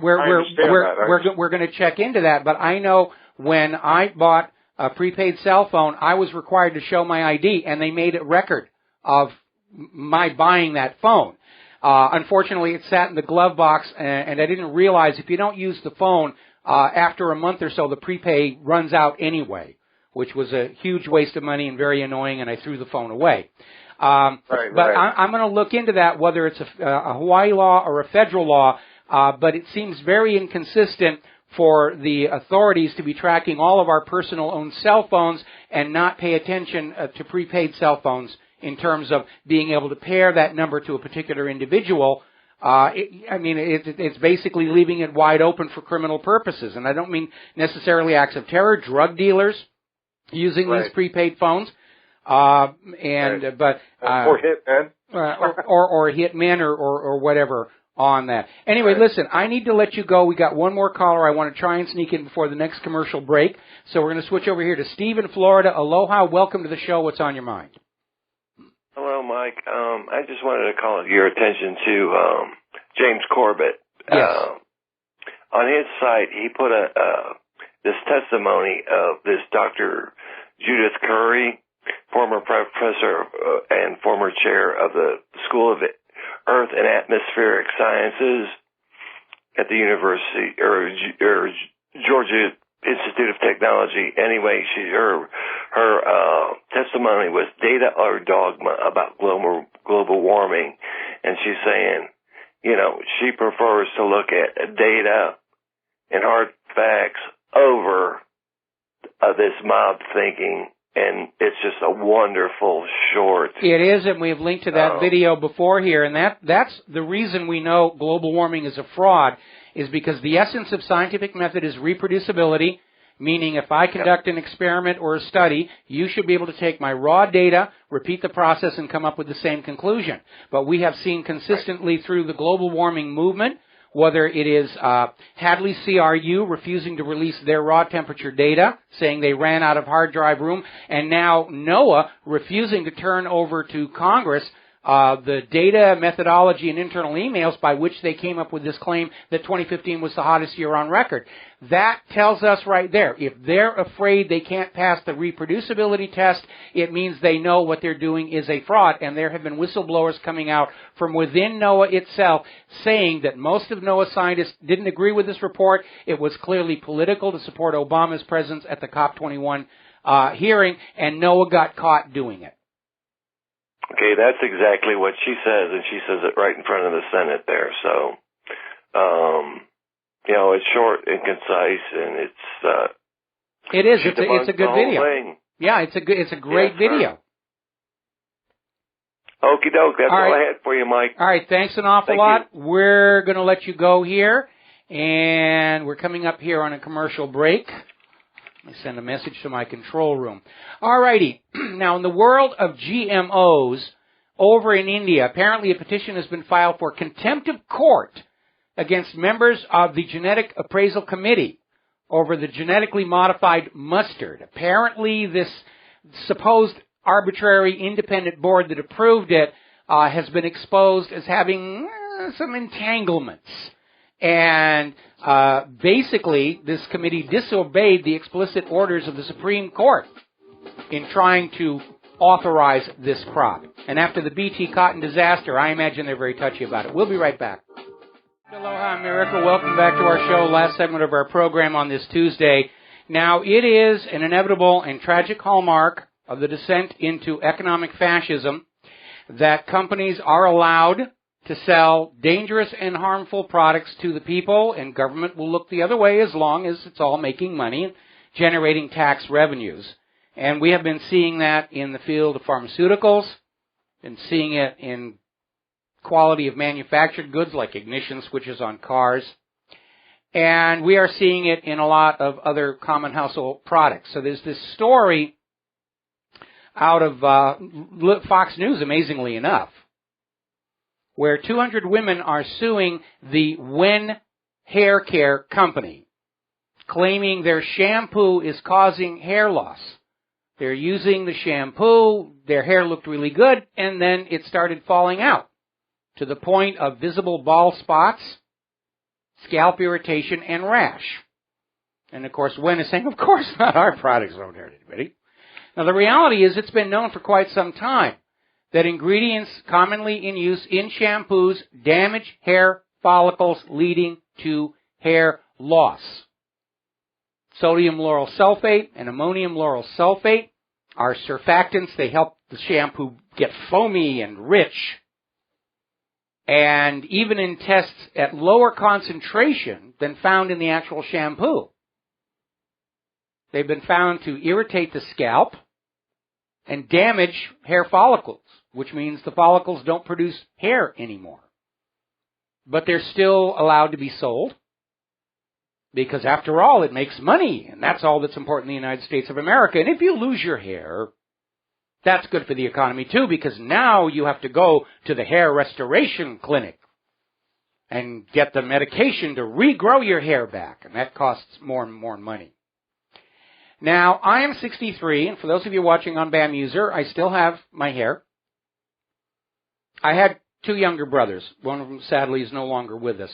[SPEAKER 2] we're going to check into that. But I know when I bought a prepaid cell phone, I was required to show my ID, and they made a record of my buying that phone. Unfortunately, it sat in the glove box, and I didn't realize if you don't use the phone, after a month or so, the prepay runs out anyway, which was a huge waste of money and very annoying, and I threw the phone away. I'm going to look into that, whether it's a Hawaii law or a federal law, but it seems very inconsistent for the authorities to be tracking all of our personal owned cell phones and not pay attention to prepaid cell phones in terms of being able to pair that number to a particular individual. It's basically leaving it wide open for criminal purposes. And I don't mean necessarily acts of terror, drug dealers using these prepaid phones. Or hitmen. or hitmen or whatever on that. Anyway, listen, I need to let you go. We got one more caller I want to try and sneak in before the next commercial break. So we're going to switch over here to Steve in Florida. Aloha, welcome to the show. What's on your mind?
[SPEAKER 11] Hello, Mike. I just wanted to call your attention to James Corbett.
[SPEAKER 2] Yes.
[SPEAKER 11] On his site, he put this testimony of this Dr. Judith Curry, former professor and former chair of the School of Earth and Atmospheric Sciences at the University or Georgia Institute of Technology. Anyway, her testimony was data or dogma about global warming, and she's saying, she prefers to look at data and hard facts over this mob thinking. And it's just a wonderful short.
[SPEAKER 2] It is, and we have linked to that video before here, and that's the reason we know global warming is a fraud, is because the essence of scientific method is reproducibility, meaning if I conduct an experiment or a study, you should be able to take my raw data, repeat the process, and come up with the same conclusion. But we have seen consistently through the global warming movement, whether it is Hadley CRU refusing to release their raw temperature data, saying they ran out of hard drive room, and now NOAA refusing to turn over to Congress the data, methodology, and internal emails by which they came up with this claim that 2015 was the hottest year on record. That tells us right there, if they're afraid they can't pass the reproducibility test, it means they know what they're doing is a fraud, and there have been whistleblowers coming out from within NOAA itself saying that most of NOAA scientists didn't agree with this report. It was clearly political to support Obama's presence at the COP21 hearing, and NOAA got caught doing it.
[SPEAKER 11] Okay, that's exactly what she says, and she says it right in front of the Senate there. So, it's short and concise, and it's.
[SPEAKER 2] It is. It's a good video.
[SPEAKER 11] Thing.
[SPEAKER 2] Yeah, it's a great video.
[SPEAKER 11] Okie doke. That's all I had for you, Mike.
[SPEAKER 2] All right. Thanks an awful lot. We're going to let you go here, and we're coming up here on a commercial break. Let me send a message to my control room. All righty. Now, in the world of GMOs, over in India, apparently a petition has been filed for contempt of court against members of the Genetic Appraisal Committee over the genetically modified mustard. Apparently, this supposed arbitrary independent board that approved it has been exposed as having some entanglements. And basically, this committee disobeyed the explicit orders of the Supreme Court in trying to authorize this crop. And after the BT cotton disaster, I imagine they're very touchy about it. We'll be right back. Aloha, America. Welcome back to our show, last segment of our program on this Tuesday. Now, it is an inevitable and tragic hallmark of the descent into economic fascism that companies are allowed to sell dangerous and harmful products to the people, and government will look the other way as long as it's all making money and generating tax revenues. And we have been seeing that in the field of pharmaceuticals, and seeing it in quality of manufactured goods like ignition switches on cars. And we are seeing it in a lot of other common household products. So there's this story out of Fox News, amazingly enough, where 200 women are suing the Wen hair care company, claiming their shampoo is causing hair loss. They're using the shampoo, their hair looked really good, and then it started falling out to the point of visible bald spots, scalp irritation, and rash. And of course, Wen is saying, of course not, our products don't hurt anybody. Now the reality is it's been known for quite some time that ingredients commonly in use in shampoos damage hair follicles, leading to hair loss. Sodium lauryl sulfate and ammonium lauryl sulfate are surfactants. They help the shampoo get foamy and rich. And even in tests at lower concentration than found in the actual shampoo, they've been found to irritate the scalp and damage hair follicles, which means the follicles don't produce hair anymore. But they're still allowed to be sold because, after all, it makes money, and that's all that's important in the United States of America. And if you lose your hair, that's good for the economy, too, because now you have to go to the hair restoration clinic and get the medication to regrow your hair back, and that costs more and more money. Now, I am 63, and for those of you watching on BAM User, I still have my hair. I had two younger brothers. One of them, sadly, is no longer with us.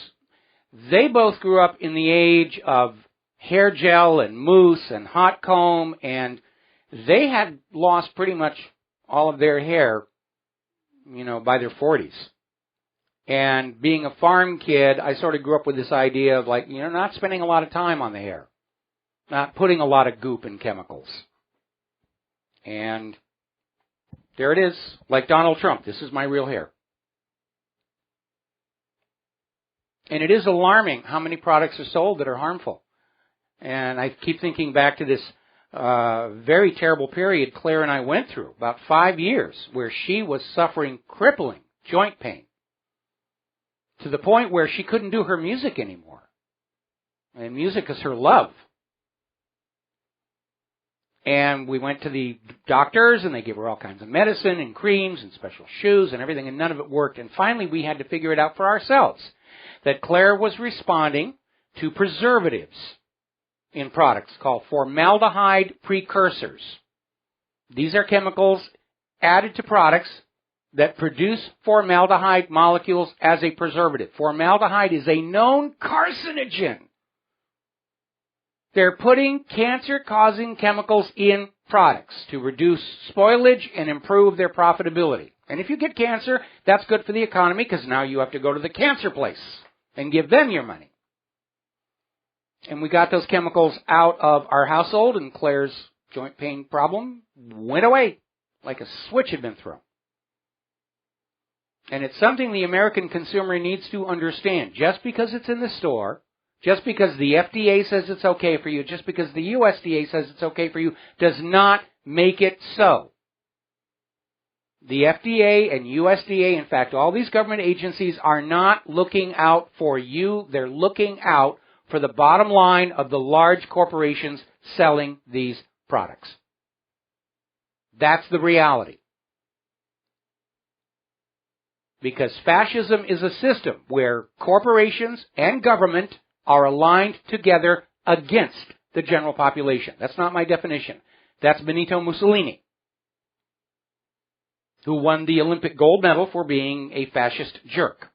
[SPEAKER 2] They both grew up in the age of hair gel and mousse and hot comb, and they had lost pretty much all of their hair, by their 40s. And being a farm kid, I sort of grew up with this idea of not spending a lot of time on the hair, not putting a lot of goop and chemicals. And there it is, like Donald Trump. This is my real hair. And it is alarming how many products are sold that are harmful. And I keep thinking back to this very terrible period Claire and I went through, about 5 years, where she was suffering crippling joint pain to the point where she couldn't do her music anymore. And music is her love. And we went to the doctors, and they gave her all kinds of medicine and creams and special shoes and everything, and none of it worked. And finally, we had to figure it out for ourselves, that Claire was responding to preservatives in products called formaldehyde precursors. These are chemicals added to products that produce formaldehyde molecules as a preservative. Formaldehyde is a known carcinogen. They're putting cancer-causing chemicals in products to reduce spoilage and improve their profitability. And if you get cancer, that's good for the economy because now you have to go to the cancer place and give them your money. And we got those chemicals out of our household, and Claire's joint pain problem went away like a switch had been thrown. And it's something the American consumer needs to understand. Just because it's in the store, just because the FDA says it's okay for you, just because the USDA says it's okay for you, does not make it so. The FDA and USDA, in fact, all these government agencies are not looking out for you. They're looking out for the bottom line of the large corporations selling these products. That's the reality. Because fascism is a system where corporations and government are aligned together against the general population. That's not my definition. That's Benito Mussolini, who won the Olympic gold medal for being a fascist jerk.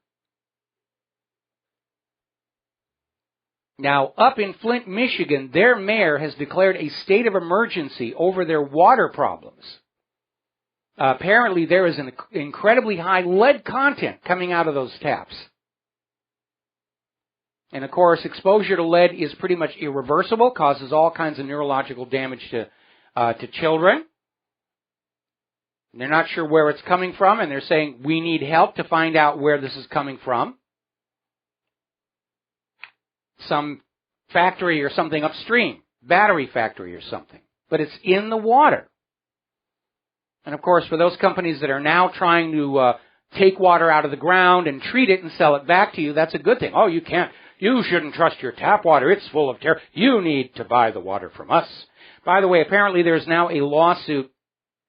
[SPEAKER 2] Now, up in Flint, Michigan, their mayor has declared a state of emergency over their water problems. Apparently, there is an incredibly high lead content coming out of those taps. And, of course, exposure to lead is pretty much irreversible, causes all kinds of neurological damage to children. And they're not sure where it's coming from, and they're saying, we need help to find out where this is coming from. Some factory or something upstream, battery factory or something. But it's in the water. And, of course, for those companies that are now trying to take water out of the ground and treat it and sell it back to you, that's a good thing. Oh, you shouldn't trust your tap water. It's full of terror. You need to buy the water from us. By the way, apparently there's now a lawsuit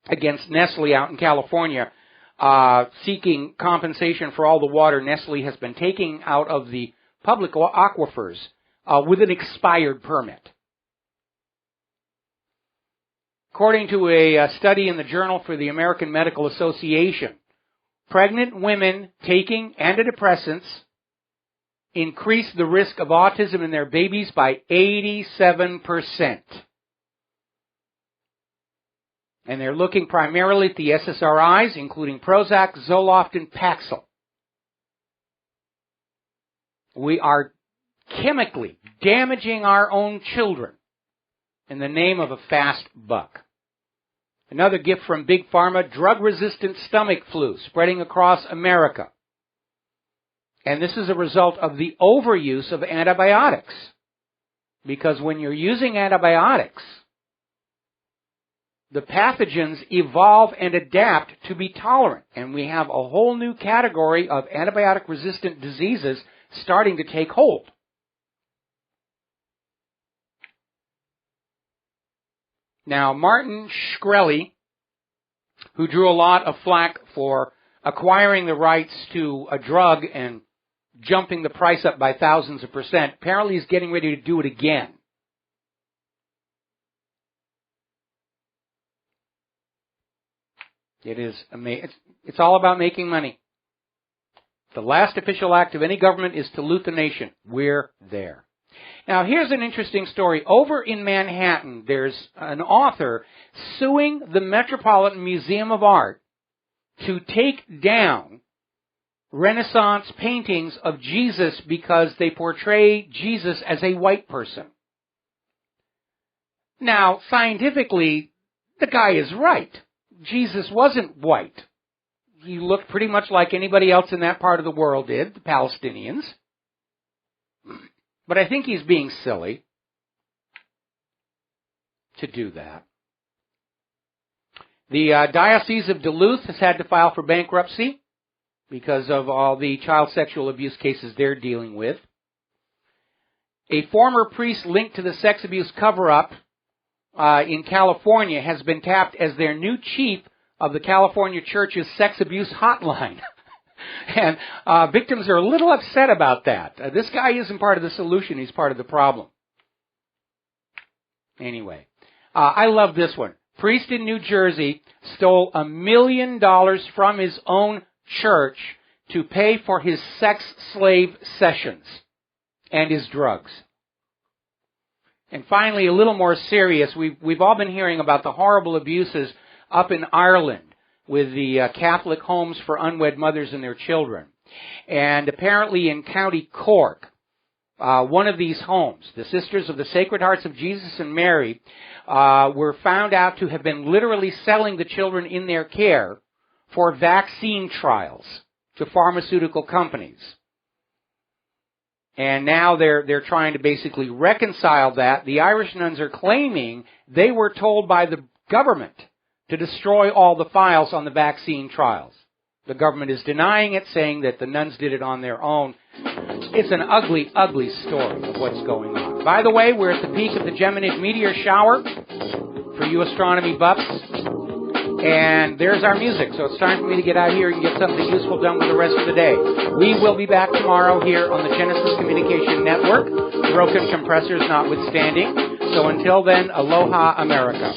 [SPEAKER 2] against Nestle out in California seeking compensation for all the water Nestle has been taking out of the public aquifers with an expired permit. According to a study in the Journal for the American Medical Association, pregnant women taking antidepressants increase the risk of autism in their babies by 87%. And they're looking primarily at the SSRIs, including Prozac, Zoloft, and Paxil. We are chemically damaging our own children in the name of a fast buck. Another gift from Big Pharma, drug-resistant stomach flu spreading across America. And this is a result of the overuse of antibiotics. Because when you're using antibiotics, the pathogens evolve and adapt to be tolerant. And we have a whole new category of antibiotic-resistant diseases starting to take hold. Now, Martin Shkreli, who drew a lot of flack for acquiring the rights to a drug and jumping the price up by thousands of %, apparently is getting ready to do it again. It is amazing. It's all about making money. The last official act of any government is to loot the nation. We're there. Now, here's an interesting story. Over in Manhattan, there's an author suing the Metropolitan Museum of Art to take down Renaissance paintings of Jesus because they portray Jesus as a white person. Now, scientifically, the guy is right. Jesus wasn't white. He looked pretty much like anybody else in that part of the world did, the Palestinians. But I think he's being silly to do that. The Diocese of Duluth has had to file for bankruptcy because of all the child sexual abuse cases they're dealing with. A former priest linked to the sex abuse cover-up in California has been tapped as their new chief of the California Church's sex abuse hotline. And victims are a little upset about that. This guy isn't part of the solution. He's part of the problem. Anyway, I love this one. Priest in New Jersey stole $1 million from his own church to pay for his sex slave sessions and his drugs. And finally, a little more serious, we've all been hearing about the horrible abuses up in Ireland with the Catholic homes for unwed mothers and their children. And apparently in County Cork, one of these homes, the Sisters of the Sacred Hearts of Jesus and Mary, were found out to have been literally selling the children in their care for vaccine trials to pharmaceutical companies. And now they're trying to basically reconcile that. The Irish nuns are claiming they were told by the government to destroy all the files on the vaccine trials. The government is denying it, saying that the nuns did it on their own. It's an ugly, ugly story of what's going on. By the way, we're at the peak of the Geminid meteor shower for you astronomy buffs. And there's our music, so it's time for me to get out here and get something useful done with the rest of the day. We will be back tomorrow here on the Genesis Communication Network, broken compressors notwithstanding. So until then, aloha America.